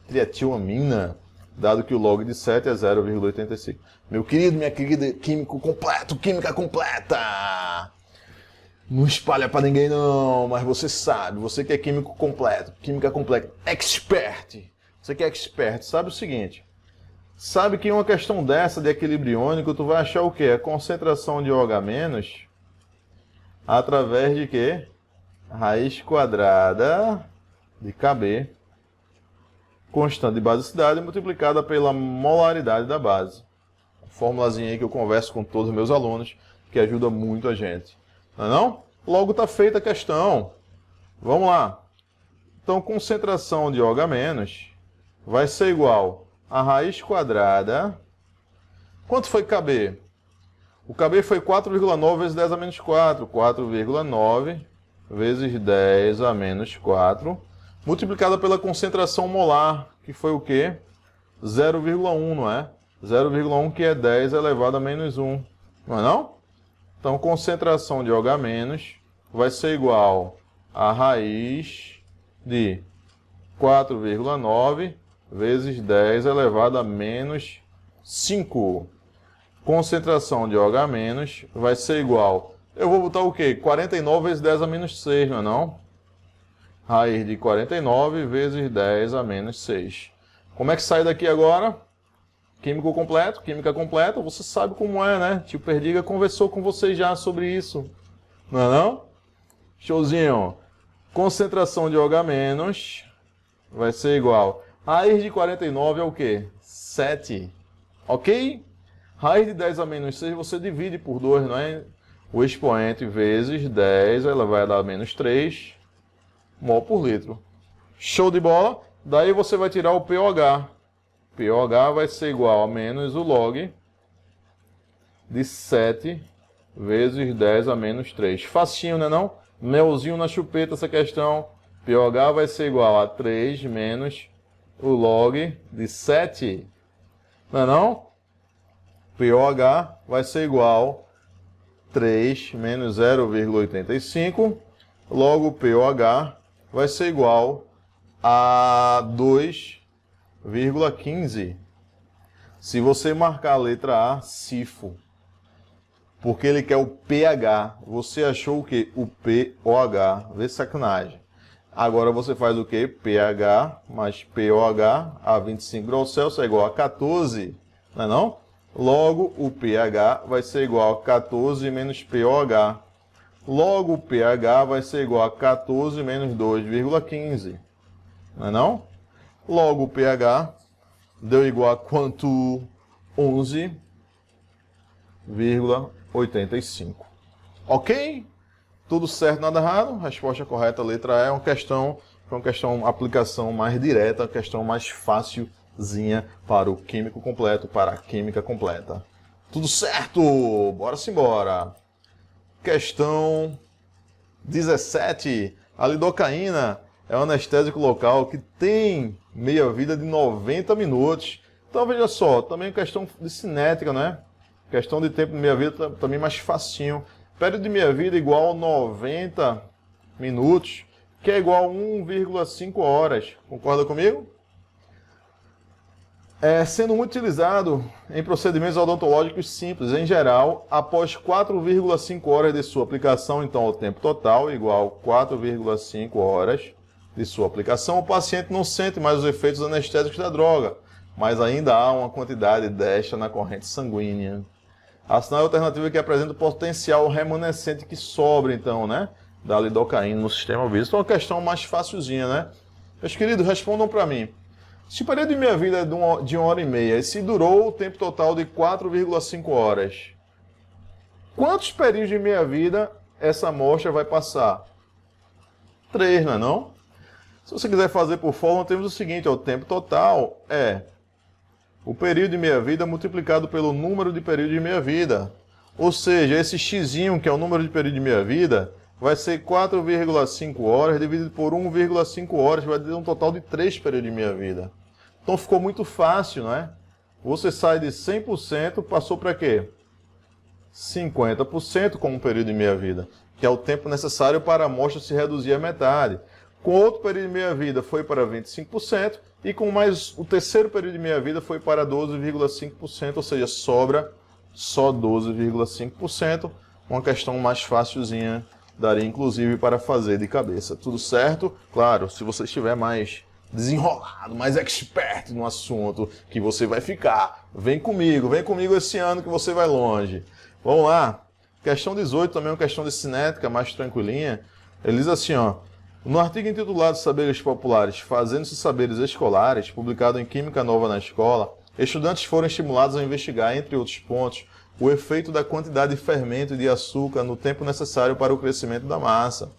trietilamina, dado que o log de 7 é 0,85. Meu querido, minha querida, químico completo, química completa! Não espalha pra ninguém não, mas você sabe, você que é químico completo, química completa, expert, você que é expert, sabe o seguinte, sabe que em uma questão dessa de equilíbrio iônico, tu vai achar o quê? A concentração de OH- através de quê? Raiz quadrada de Kb, constante de basicidade, multiplicada pela molaridade da base. Formulazinha aí que eu converso com todos os meus alunos, que ajuda muito a gente. Não é não? Logo está feita a questão. Vamos lá. Então, concentração de OH- vai ser igual a raiz quadrada. Quanto foi Kb? O Kb foi 4,9 vezes 10 a menos 4. 4,9 vezes 10 a menos 4. Multiplicada pela concentração molar, que foi o quê? 0,1, não é? 0,1 que é 10 elevado a menos 1. Não é não? Então, concentração de OH- vai ser igual a raiz de 4,9 vezes 10 elevado a menos 5. Concentração de OH- vai ser igual Eu vou botar o quê? 49 vezes 10 a menos 6, não é não? Raiz de 49 vezes 10 a menos 6. Como é que sai daqui agora? Químico completo, química completa, você sabe como é, né? Tio Perdiga conversou com vocês já sobre isso. Não é não? Showzinho. Concentração de OH- vai ser igual. Raiz de 49 é o quê? 7. Ok? Raiz de 10 a menos 6 você divide por 2, não é? O expoente vezes 10, ela vai dar menos 3 mol por litro. Show de bola? Daí você vai tirar o pOH. pOH vai ser igual a menos o log de 7 vezes 10 a menos 3. Facinho, né não? Melzinho na chupeta essa questão. pOH vai ser igual a 3 menos o log de 7. Não é não? pOH vai ser igual a 3 menos 0,85. Logo, pOH vai ser igual a 2,15. Se você marcar a letra A, CIFO, porque ele quer o pH, você achou o que? O pOH, vê sacanagem. Agora você faz o que? pH mais pOH a 25 graus Celsius é igual a 14, não é não? Logo, o pH vai ser igual a 14 menos pOH. Logo, o pH vai ser igual a 14 menos 2,15. Não é não? Logo, o pH deu igual a quanto? 11,85. Ok? Tudo certo, nada errado? Resposta correta, letra E. Foi uma questão, aplicação mais direta, uma questão mais facilzinha para o químico completo, para a química completa. Tudo certo? Bora-se embora. Questão 17. A lidocaína é um anestésico local que tem meia-vida de 90 minutos. Então, veja só, também questão de cinética, né? Questão de tempo de meia-vida também mais facinho. Período de meia-vida igual a 90 minutos, que é igual a 1,5 horas. Concorda comigo? Sendo muito utilizado em procedimentos odontológicos simples, em geral, após 4,5 horas de sua aplicação, então o tempo total igual a 4,5 horas de sua aplicação, o paciente não sente mais os efeitos anestésicos da droga, mas ainda há uma quantidade desta na corrente sanguínea. A sinal alternativa que apresenta o potencial remanescente que sobra, então, né, da lidocaína no sistema vírus. Então, é uma questão mais facilzinha, né? Meus queridos, respondam para mim. Se o período de meia-vida é de 1h30 e se durou o tempo total de 4,5 horas, quantos períodos de meia-vida essa amostra vai passar? 3, não é não? Se você quiser fazer por fórmula, temos o seguinte, o tempo total é o período de meia-vida multiplicado pelo número de períodos de meia-vida. Ou seja, esse x, que é o número de período de meia-vida, vai ser 4,5 horas dividido por 1,5 horas, vai dar um total de 3 períodos de meia-vida. Então ficou muito fácil, não é? Você sai de 100%, passou para quê? 50% como período de meia-vida, que é o tempo necessário para a amostra se reduzir à metade. Com outro período de meia-vida foi para 25%, e com mais o terceiro período de meia-vida foi para 12,5%, ou seja, sobra só 12,5%. Uma questão mais facilzinha, daria inclusive para fazer de cabeça. Tudo certo? Claro, se você estiver mais desenrolado, mais expert no assunto, que você vai ficar. Vem comigo esse ano que você vai longe. Vamos lá. Questão 18 também é uma questão de cinética, mais tranquilinha. Ele diz assim, ó. No artigo intitulado Saberes Populares, Fazendo-se Saberes Escolares, publicado em Química Nova na Escola, estudantes foram estimulados a investigar, entre outros pontos, o efeito da quantidade de fermento e de açúcar no tempo necessário para o crescimento da massa.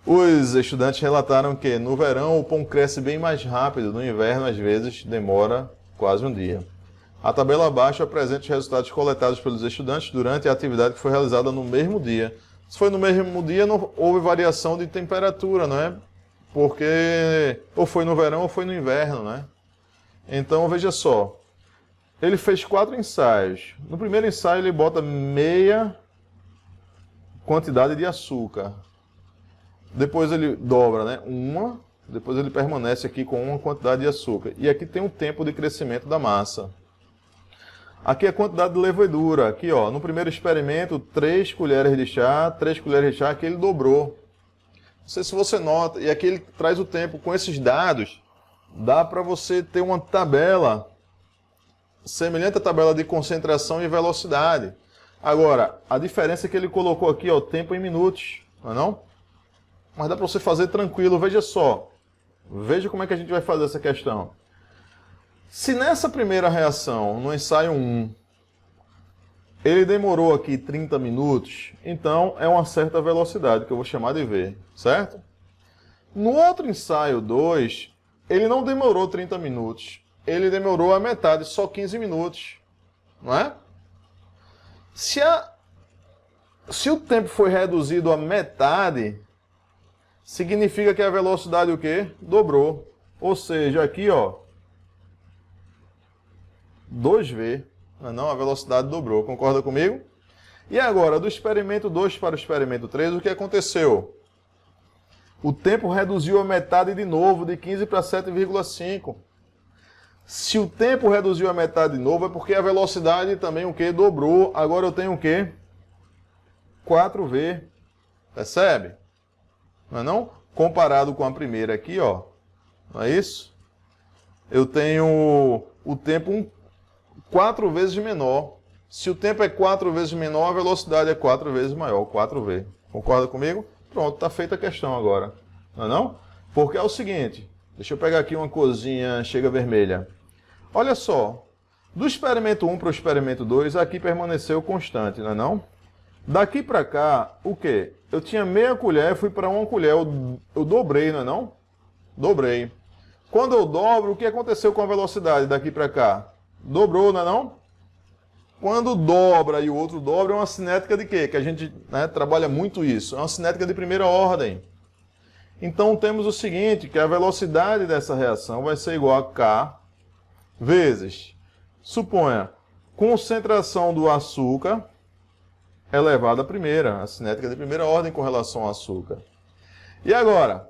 Os estudantes relataram que, no verão, o pão cresce bem mais rápido, no inverno, às vezes, demora quase um dia. A tabela abaixo apresenta os resultados coletados pelos estudantes durante a atividade que foi realizada no mesmo dia. Se foi no mesmo dia, não houve variação de temperatura, não é? Porque ou foi no verão ou foi no inverno, né? Então, veja só. Ele fez 4 ensaios. No primeiro ensaio, ele bota meia quantidade de açúcar. Depois ele dobra, né? Depois ele permanece aqui com uma quantidade de açúcar. E aqui tem um tempo de crescimento da massa. Aqui a quantidade de levedura. Aqui, ó, no primeiro experimento, 3 colheres de chá, 3 colheres de chá, aqui ele dobrou. Não sei se você nota, e aqui ele traz o tempo com esses dados. Dá para você ter uma tabela semelhante à tabela de concentração e velocidade. Agora, a diferença é que ele colocou aqui, ó, tempo em minutos, não é não? Mas dá para você fazer tranquilo, veja só. Veja como é que a gente vai fazer essa questão. Se nessa primeira reação, no ensaio 1, ele demorou aqui 30 minutos, então é uma certa velocidade que eu vou chamar de V, certo? No outro ensaio 2, ele não demorou 30 minutos, ele demorou a metade, só 15 minutos, não é? Se o tempo foi reduzido a metade, significa que a velocidade o quê? Dobrou. Ou seja, aqui, ó, 2V, não, a velocidade dobrou, concorda comigo? E agora, do experimento 2 para o experimento 3, o que aconteceu? O tempo reduziu a metade de novo, de 15 para 7,5. Se o tempo reduziu a metade de novo, é porque a velocidade também o quê? Dobrou. Agora eu tenho o quê? 4V. Percebe? Não é não? Comparado com a primeira aqui, ó. Não é isso? Eu tenho o tempo 4 vezes menor. Se o tempo é 4 vezes menor, a velocidade é 4 vezes maior, 4V. Concorda comigo? Pronto, está feita a questão agora. Não é não? Porque é o seguinte, deixa eu pegar aqui uma corzinha chega vermelha. Olha só, do experimento 1 para o experimento 2, aqui permaneceu constante, não é não? Daqui para cá, o quê? Eu tinha meia colher, fui para 1 colher, eu dobrei, não é não? Dobrei. Quando eu dobro, o que aconteceu com a velocidade daqui para cá? Dobrou, não é não? Quando dobra e o outro dobra, é uma cinética de quê? Que a gente, né, trabalha muito isso. É uma cinética de primeira ordem. Então temos o seguinte, que a velocidade dessa reação vai ser igual a K vezes, suponha, concentração do açúcar elevado à primeira, a cinética de primeira ordem com relação ao açúcar. E agora,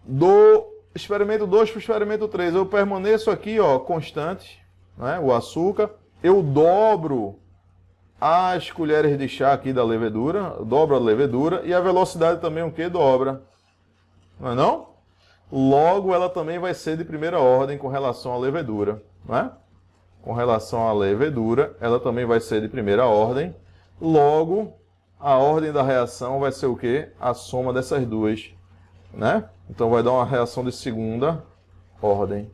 do experimento 2 para o experimento 3, eu permaneço aqui, ó, constante, né, o açúcar, eu dobro as colheres de chá aqui da levedura, dobro a levedura, e a velocidade também o que? Dobra. Não é não? Logo, ela também vai ser de primeira ordem com relação à levedura, não é? Com relação à levedura, ela também vai ser de primeira ordem. Logo, a ordem da reação vai ser o quê? A soma dessas duas, né? Então vai dar uma reação de segunda ordem.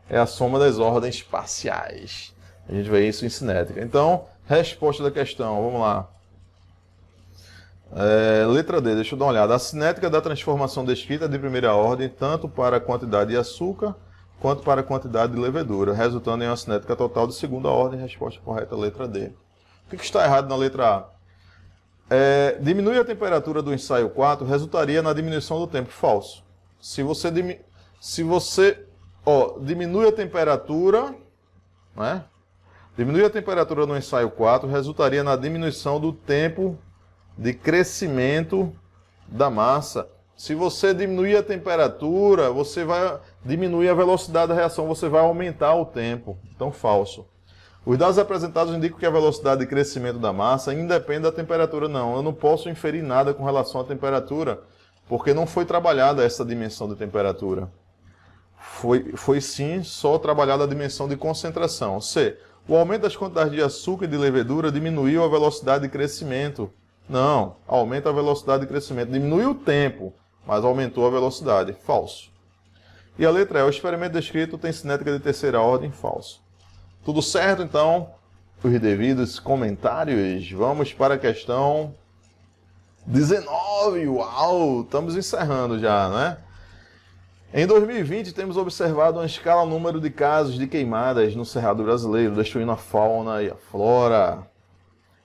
É a soma das ordens parciais. A gente vê isso em cinética. Então, resposta da questão, vamos lá. Letra D, deixa eu dar uma olhada. A cinética da transformação descrita é de primeira ordem, tanto para a quantidade de açúcar, quanto para a quantidade de levedura, resultando em uma cinética total de segunda ordem. Resposta correta, letra D. O que está errado na letra A? Diminuir a temperatura do ensaio 4 resultaria na diminuição do tempo. Falso. Se você diminui a temperatura, né? Diminuir a temperatura no ensaio 4 resultaria na diminuição do tempo de crescimento da massa. Se você diminuir a temperatura, você vai diminuir a velocidade da reação, você vai aumentar o tempo. Então, falso. Os dados apresentados indicam que a velocidade de crescimento da massa independe da temperatura. Não, eu não posso inferir nada com relação à temperatura, porque não foi trabalhada essa dimensão de temperatura. Foi sim só trabalhada a dimensão de concentração. C. O aumento das quantidades de açúcar e de levedura diminuiu a velocidade de crescimento. Não, aumenta a velocidade de crescimento. Diminuiu o tempo, mas aumentou a velocidade. Falso. E a letra E. O experimento descrito tem cinética de terceira ordem. Falso. Tudo certo, então? Os devidos comentários. Vamos para a questão 19. Uau! Estamos encerrando já, né? Em 2020, temos observado uma escala número de casos de queimadas no Cerrado brasileiro, destruindo a fauna e a flora,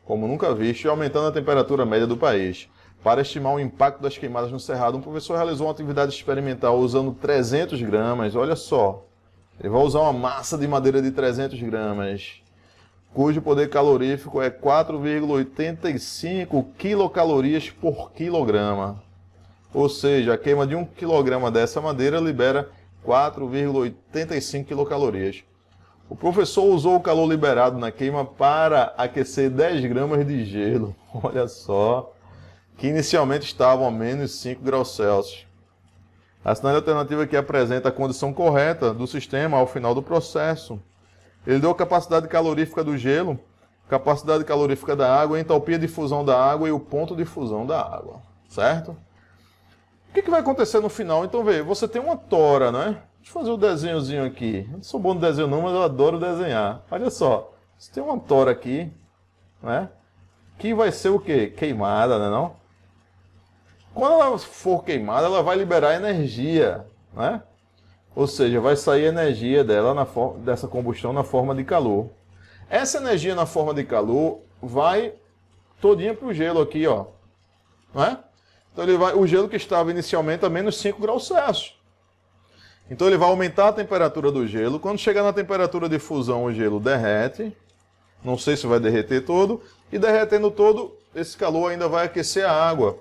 como nunca visto, e aumentando a temperatura média do país. Para estimar o impacto das queimadas no Cerrado, um professor realizou uma atividade experimental usando 300 gramas, olha só, ele vai usar uma massa de madeira de 300 gramas, cujo poder calorífico é 4,85 quilocalorias por quilograma. Ou seja, a queima de 1 kg dessa madeira libera 4,85 quilocalorias. O professor usou o calor liberado na queima para aquecer 10 gramas de gelo. Olha só, que inicialmente estavam a menos 5 graus Celsius. A cenário alternativa aqui apresenta a condição correta do sistema ao final do processo. Ele deu a capacidade calorífica do gelo, capacidade calorífica da água, a entalpia de fusão da água e o ponto de fusão da água, certo? O que vai acontecer no final? Então, vê, você tem uma tora, né? Deixa eu fazer um desenhozinho aqui. Eu não sou bom no desenho não, mas eu adoro desenhar. Olha só, você tem uma tora aqui, né? Que vai ser o quê? Queimada, né não? Quando ela for queimada, ela vai liberar energia, né? Ou seja, vai sair energia dela dessa combustão na forma de calor. Essa energia na forma de calor vai todinha para o gelo aqui, ó. Não é? Então o gelo que estava inicialmente a menos 5 graus Celsius. Então ele vai aumentar a temperatura do gelo. Quando chegar na temperatura de fusão, o gelo derrete. Não sei se vai derreter todo. E derretendo todo, esse calor ainda vai aquecer a água.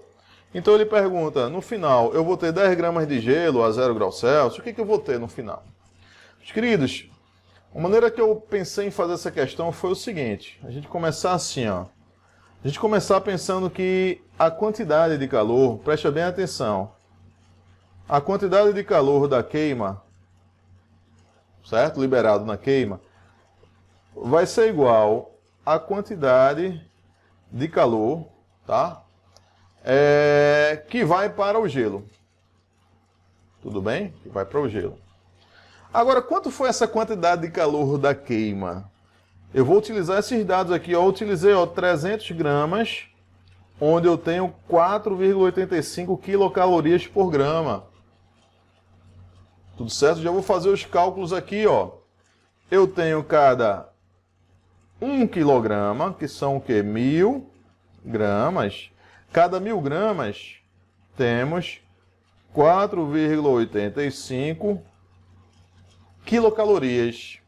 Então ele pergunta, no final, eu vou ter 10 gramas de gelo a 0 graus Celsius, o que eu vou ter no final? Meus queridos, a maneira que eu pensei em fazer essa questão foi o seguinte, a gente começar assim, ó. A gente começar pensando que a quantidade de calor, presta bem atenção, a quantidade de calor da queima, certo? Liberado na queima, vai ser igual à quantidade de calor, tá? Que vai para o gelo. Tudo bem? Que vai para o gelo. Agora, quanto foi essa quantidade de calor da queima? Eu vou utilizar esses dados aqui. Eu utilizei 300 gramas, onde eu tenho 4,85 quilocalorias por grama. Tudo certo? Já vou fazer os cálculos aqui, ó. Eu tenho cada 1 quilograma, que são o quê? 1000 gramas. Cada 1000 gramas temos 4,85 quilocalorias.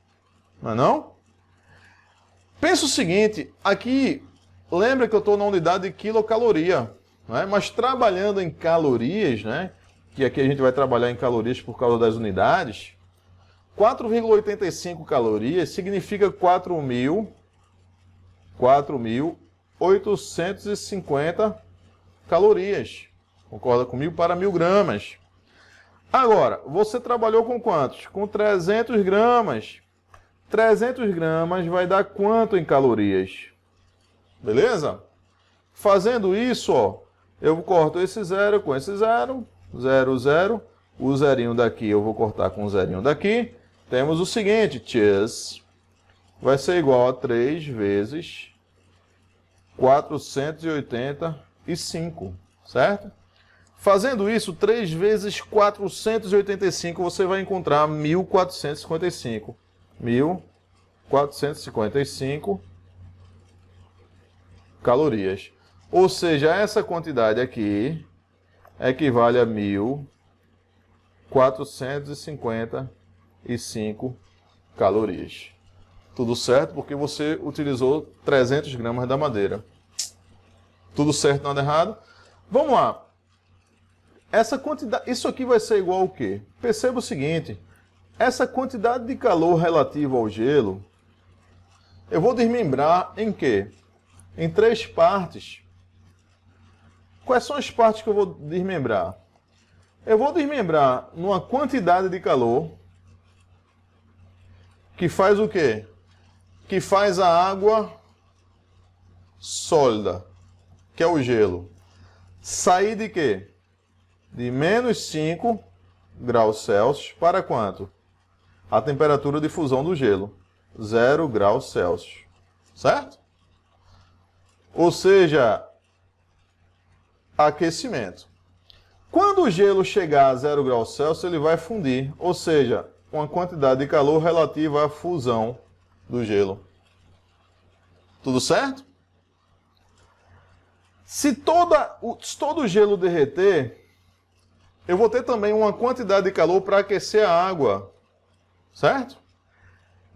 Não é não? Pensa o seguinte, aqui, lembra que eu estou na unidade de quilocaloria, não é? Mas trabalhando em calorias, né? Que aqui a gente vai trabalhar em calorias por causa das unidades, 4,85 calorias significa 4.850 calorias. Concorda comigo? Para 1000 gramas. Agora, você trabalhou com quantos? Com 300 gramas. 300 gramas vai dar quanto em calorias? Beleza? Fazendo isso, ó, eu corto esse zero com esse zero. 0, 0. O zerinho daqui eu vou cortar com o zerinho daqui. Temos o seguinte, tchês, vai ser igual a 3 vezes 485, certo? Fazendo isso, 3 vezes 485, você vai encontrar 1455. 1455 calorias. Ou seja, essa quantidade aqui equivale a 1455 calorias. Tudo certo? Porque você utilizou 300 gramas da madeira. Tudo certo, nada errado? Vamos lá. Essa quantidade, isso aqui vai ser igual ao quê? Perceba o seguinte, essa quantidade de calor relativa ao gelo, eu vou desmembrar em quê? Em 3 partes. Quais são as partes que eu vou desmembrar? Eu vou desmembrar numa quantidade de calor que faz o quê? Que faz a água sólida, que é o gelo, sair de quê? De menos 5 graus Celsius para quanto? A temperatura de fusão do gelo, 0 graus Celsius, certo? Ou seja, aquecimento. Quando o gelo chegar a 0 graus Celsius, ele vai fundir, ou seja, uma quantidade de calor relativa à fusão do gelo. Tudo certo? Se todo o gelo derreter, eu vou ter também uma quantidade de calor para aquecer a água, certo?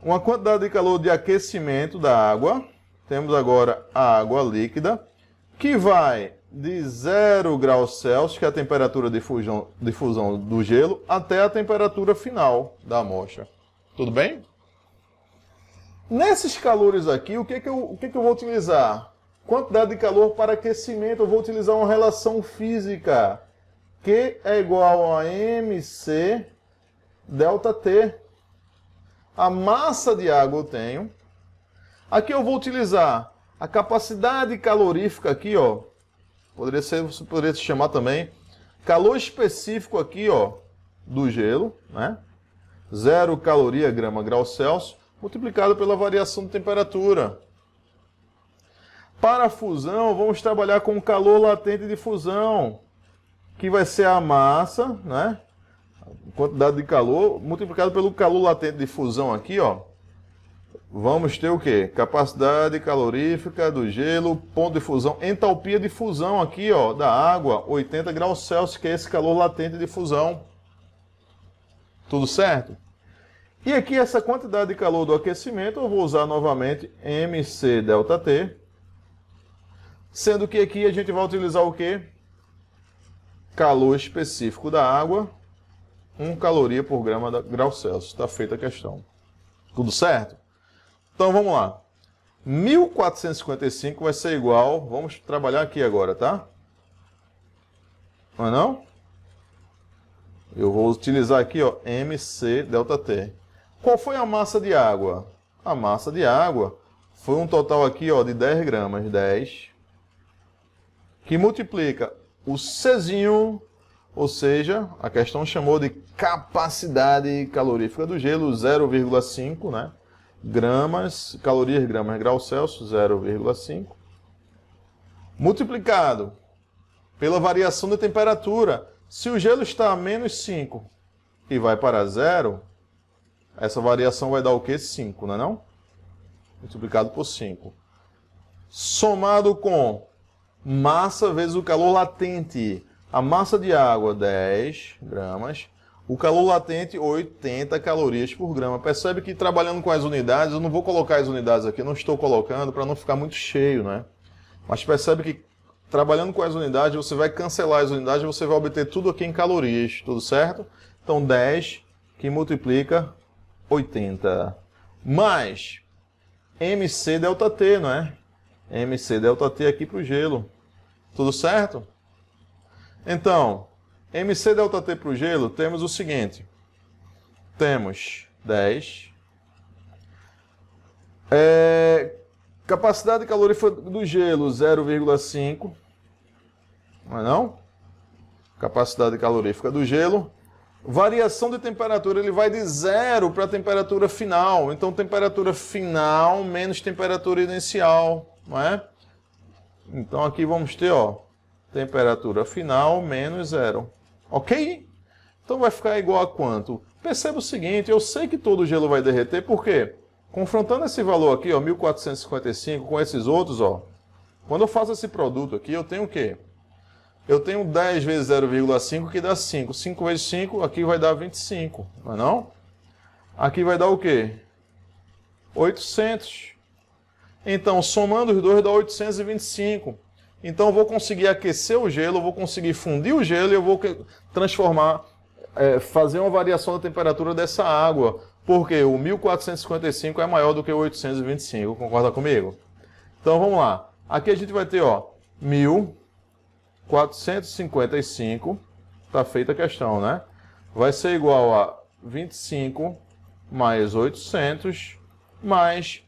Uma quantidade de calor de aquecimento da água. Temos agora a água líquida, que vai de 0 graus Celsius, que é a temperatura de fusão do gelo, até a temperatura final da amostra. Tudo bem? Nesses calores aqui, o que que eu vou utilizar? Quantidade de calor para aquecimento, eu vou utilizar uma relação física, Q é igual a mc delta T. A massa de água eu tenho. Aqui eu vou utilizar a capacidade calorífica aqui, ó. Poderia se chamar também calor específico aqui, ó, do gelo, né? 0 caloria grama grau Celsius, multiplicado pela variação de temperatura. Para a fusão, vamos trabalhar com o calor latente de fusão, que vai ser a massa, né? Quantidade de calor, multiplicado pelo calor latente de fusão aqui, ó. Vamos ter o quê? Capacidade calorífica do gelo, ponto de fusão, entalpia de fusão aqui, ó, da água, 80 graus Celsius, que é esse calor latente de fusão. Tudo certo? E aqui essa quantidade de calor do aquecimento, eu vou usar novamente mc delta T, sendo que aqui a gente vai utilizar o quê? Calor específico da água, 1 caloria por grama grau Celsius. Está feita a questão. Tudo certo? Então vamos lá. 1455 vai ser igual, vamos trabalhar aqui agora, tá? Não é não? Eu vou utilizar aqui, ó, mc delta T. Qual foi a massa de água? A massa de água foi um total aqui, ó, de 10 gramas, 10, que multiplica o Czinho, ou seja, a questão chamou de capacidade calorífica do gelo, 0,5, né? Gramas, calorias, gramas, grau Celsius, 0,5, multiplicado pela variação de temperatura. Se o gelo está a menos 5 e vai para 0, essa variação vai dar o quê? 5, não é não? Multiplicado por 5. Somado com massa vezes o calor latente. A massa de água, 10 gramas. O calor latente, 80 calorias por grama. Percebe que trabalhando com as unidades, eu não vou colocar as unidades aqui, não estou colocando para não ficar muito cheio, né? Mas percebe que trabalhando com as unidades, você vai cancelar as unidades e você vai obter tudo aqui em calorias, tudo certo? Então 10 que multiplica 80. Mais mc delta T, não é? mc delta T aqui para o gelo. Tudo certo? Então, mc delta T para o gelo, temos o seguinte. Temos 10. Capacidade calorífica do gelo, 0,5. Não é não? Capacidade calorífica do gelo. Variação de temperatura, ele vai de 0 para a temperatura final. Então, temperatura final menos temperatura inicial, não é? Então, aqui vamos ter, ó, temperatura final menos 0. Ok? Então, vai ficar igual a quanto? Perceba o seguinte, eu sei que todo o gelo vai derreter, por quê? Confrontando esse valor aqui, ó, 1455, com esses outros, ó, quando eu faço esse produto aqui, eu tenho o quê? Eu tenho 10 vezes 0,5 que dá 5. 5 vezes 5, aqui vai dar 25, não é não? Aqui vai dar o quê? 800. Então, somando os dois, dá 825. Então, eu vou conseguir aquecer o gelo, eu vou conseguir fundir o gelo e eu vou transformar, fazer uma variação da temperatura dessa água. Porque o 1455 é maior do que o 825, concorda comigo? Então, vamos lá. Aqui a gente vai ter, ó, 1455, está feita a questão, né? Vai ser igual a 25 mais 800 mais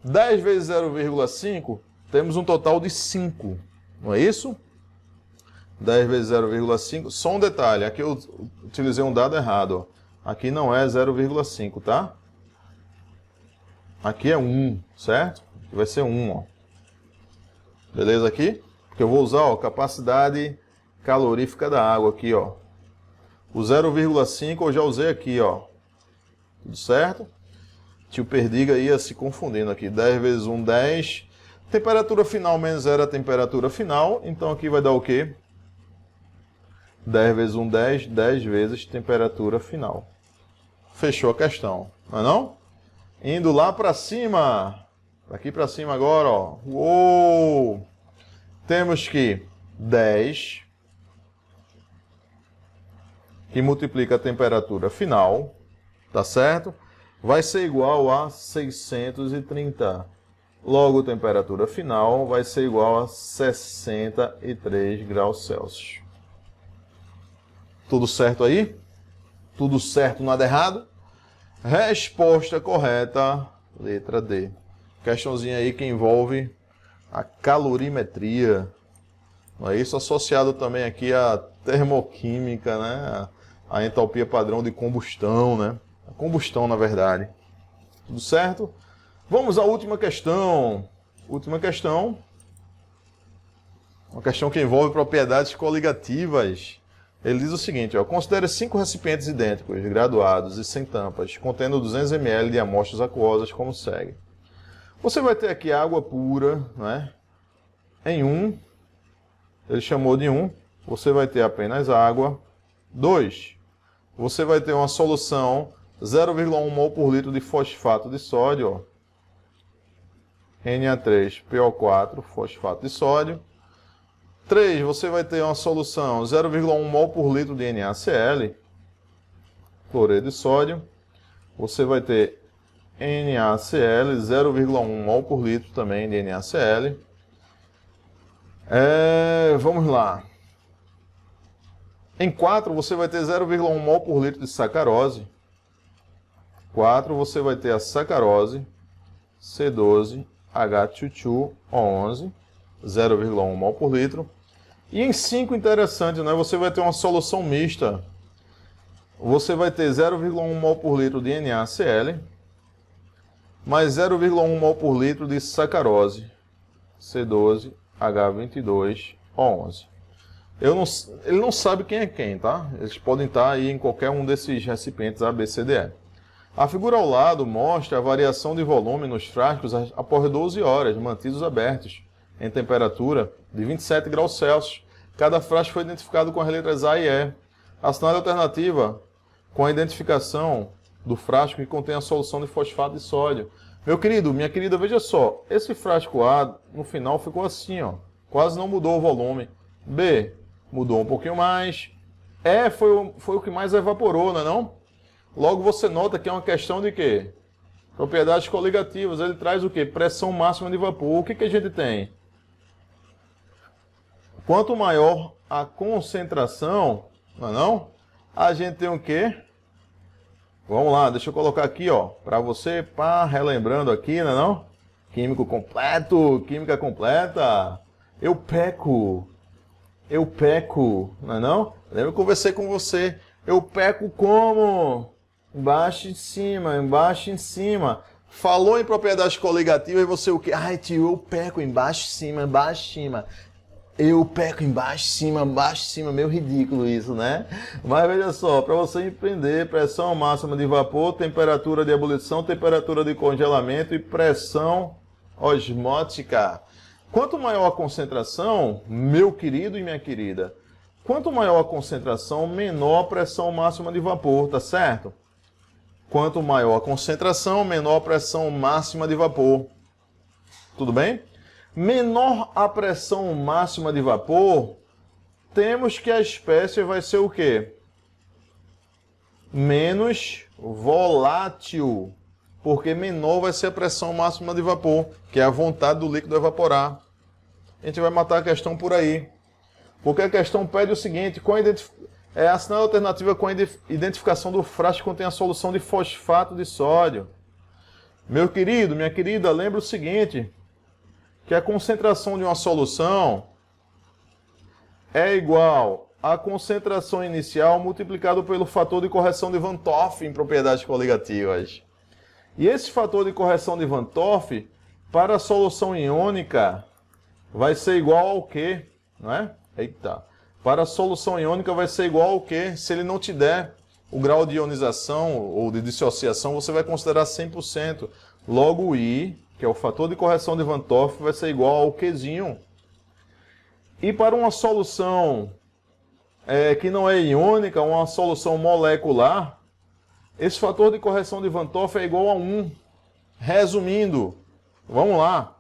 10 vezes 0,5, temos um total de 5, não é isso? 10 vezes 0,5, só um detalhe, aqui eu utilizei um dado errado, ó. Aqui não é 0,5, tá? Aqui é 1, certo? Aqui vai ser 1, ó. Beleza aqui? Porque eu vou usar, ó, capacidade calorífica da água aqui, ó. O 0,5 eu já usei aqui, ó. Tudo certo? Tio Perdiga ia se confundindo aqui. 10 vezes 1, 10. Temperatura final menos 0 é a temperatura final. Então aqui vai dar o quê? 10 vezes 1, 10. 10 vezes temperatura final. Fechou a questão, não é não? Indo lá para cima. Daqui para cima agora, ó. Uou! Temos que 10, que multiplica a temperatura final, tá certo? vai ser igual a 630. Logo, temperatura final vai ser igual a 63 graus Celsius. Tudo certo aí? Tudo certo, nada errado? Resposta correta, letra D. Questãozinha aí que envolve a calorimetria. Não é isso? Associado também aqui à termoquímica, né? A entalpia padrão de combustão, né? A combustão, na verdade. Tudo certo? Vamos à última questão. Última questão. Uma questão que envolve propriedades coligativas. Ele diz o seguinte, ó, considere 5 recipientes idênticos, graduados e sem tampas, contendo 200 ml de amostras aquosas, como segue. Você vai ter aqui água pura, né? Em um, ele chamou de 1, você vai ter apenas água. 2, você vai ter uma solução 0,1 mol por litro de fosfato de sódio, ó. Na3PO4, fosfato de sódio. 3, você vai ter uma solução 0,1 mol por litro de NaCl, cloreto de sódio. Você vai ter NaCl, 0,1 mol por litro também de NaCl. Vamos lá. Em 4, você vai ter 0,1 mol por litro de sacarose. 4, você vai ter a sacarose, C12H22O11, 0,1 mol por litro. E em 5, interessante, né? Você vai ter uma solução mista. Você vai ter 0,1 mol por litro de NaCl, mais 0,1 mol por litro de sacarose, C12H22O11. Ele não sabe quem é quem, tá? Eles podem estar aí em qualquer um desses recipientes A, B, C, D, E. A figura ao lado mostra a variação de volume nos frascos após 12 horas, mantidos abertos, em temperatura de 27 graus Celsius. Cada frasco foi identificado com as letras A e E. Assinale a alternativa com a identificação do frasco que contém a solução de fosfato de sódio. Meu querido, minha querida, veja só. Esse frasco A, no final, ficou assim, ó. Quase não mudou o volume. B, mudou um pouquinho mais. E foi o que mais evaporou, não é não? Logo você nota que é uma questão de quê? Propriedades coligativas. Ele traz o quê? Pressão máxima de vapor. O que a gente tem? Quanto maior a concentração, não é não? A gente tem o quê? Vamos lá, deixa eu colocar aqui, ó, para você, relembrando aqui, não é não? Químico completo, química completa. Eu peco, não é não? Lembra que eu conversei com você. Eu peco como? Embaixo e em cima, embaixo e em cima. Falou em propriedades coligativas e você o quê? Ai, tio, eu peco embaixo e cima, embaixo e cima. Eu peco embaixo e cima, meio ridículo isso, né? Mas veja só, para você entender pressão máxima de vapor, temperatura de ebulição, temperatura de congelamento e pressão osmótica. Quanto maior a concentração, meu querido e minha querida, quanto maior a concentração, menor a pressão máxima de vapor, tá certo? Quanto maior a concentração, menor a pressão máxima de vapor. Tudo bem? Menor a pressão máxima de vapor, temos que a espécie vai ser o quê? Menos volátil, porque menor vai ser a pressão máxima de vapor, que é a vontade do líquido evaporar. A gente vai matar a questão por aí. Porque a questão pede o seguinte, assinar a alternativa com a identificação do frasco que contém a solução de fosfato de sódio. Meu querido, minha querida, lembra o seguinte, que a concentração de uma solução é igual à concentração inicial multiplicado pelo fator de correção de Van Toff em propriedades coligativas. E esse fator de correção de Van Toff, para a solução iônica, vai ser igual ao quê? Não é? Eita. Para a solução iônica vai ser igual ao quê? Se ele não te der o grau de ionização ou de dissociação, você vai considerar 100%. Logo o I, que é o fator de correção de Van Toff, vai ser igual ao Qzinho. E para uma solução que não é iônica, uma solução molecular, esse fator de correção de Van Toff é igual a 1. Resumindo, vamos lá.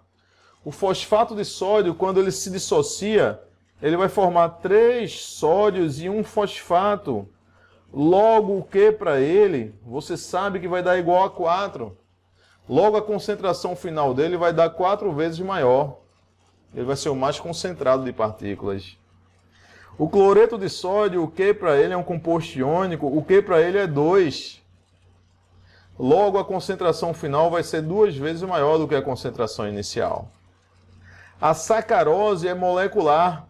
O fosfato de sódio, quando ele se dissocia, ele vai formar 3 sódios e 1 fosfato. Logo, o Q para ele, você sabe que vai dar igual a 4. Logo, a concentração final dele vai dar 4 vezes maior. Ele vai ser o mais concentrado de partículas. O cloreto de sódio, o Q para ele é um composto iônico, o Q para ele é 2. Logo, a concentração final vai ser 2 vezes maior do que a concentração inicial. A sacarose é molecular.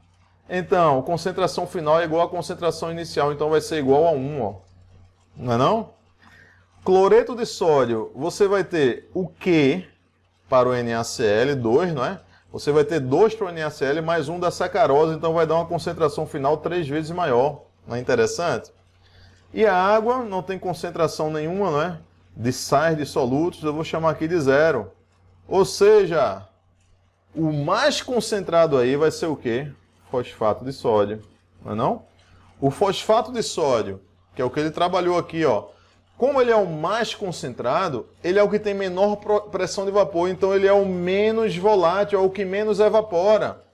Então, a concentração final é igual à concentração inicial, então vai ser igual a 1, ó. Não é não? Cloreto de sódio, você vai ter o Q para o NaCl, 2, não é? Você vai ter 2 para o NaCl mais 1 da sacarose, então vai dar uma concentração final 3 vezes maior. Não é interessante? E a água não tem concentração nenhuma, não é? De sais dissolutos, eu vou chamar aqui de 0. Ou seja, o mais concentrado aí vai ser o quê? Fosfato de sódio, não é não? O fosfato de sódio, que é o que ele trabalhou aqui, ó. Como ele é o mais concentrado, ele é o que tem menor pressão de vapor, então ele é o menos volátil, é o que menos evapora.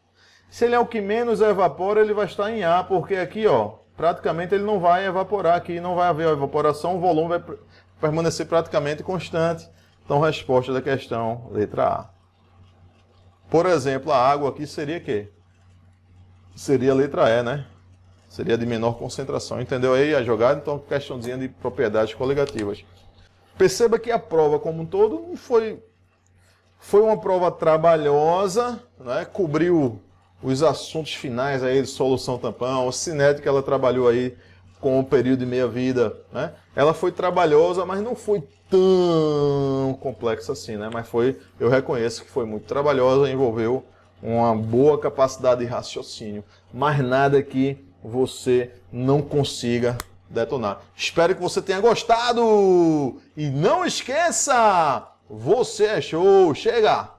Se ele é o que menos evapora, ele vai estar em A, porque aqui, ó, praticamente ele não vai evaporar aqui, não vai haver evaporação, o volume vai permanecer praticamente constante. Então, resposta da questão, letra A. Por exemplo, a água aqui seria o quê? Seria a letra E, né? Seria de menor concentração. Entendeu aí a jogada? Então, questãozinha de propriedades coligativas. Perceba que a prova como um todo não foi uma prova trabalhosa, né? Cobriu os assuntos finais aí de solução tampão, cinética ela trabalhou aí com o período de meia-vida, né? Ela foi trabalhosa, mas não foi tão complexa assim, né? Mas eu reconheço que foi muito trabalhosa, envolveu uma boa capacidade de raciocínio, mas nada que você não consiga detonar. Espero que você tenha gostado! E não esqueça, você é show! Chega!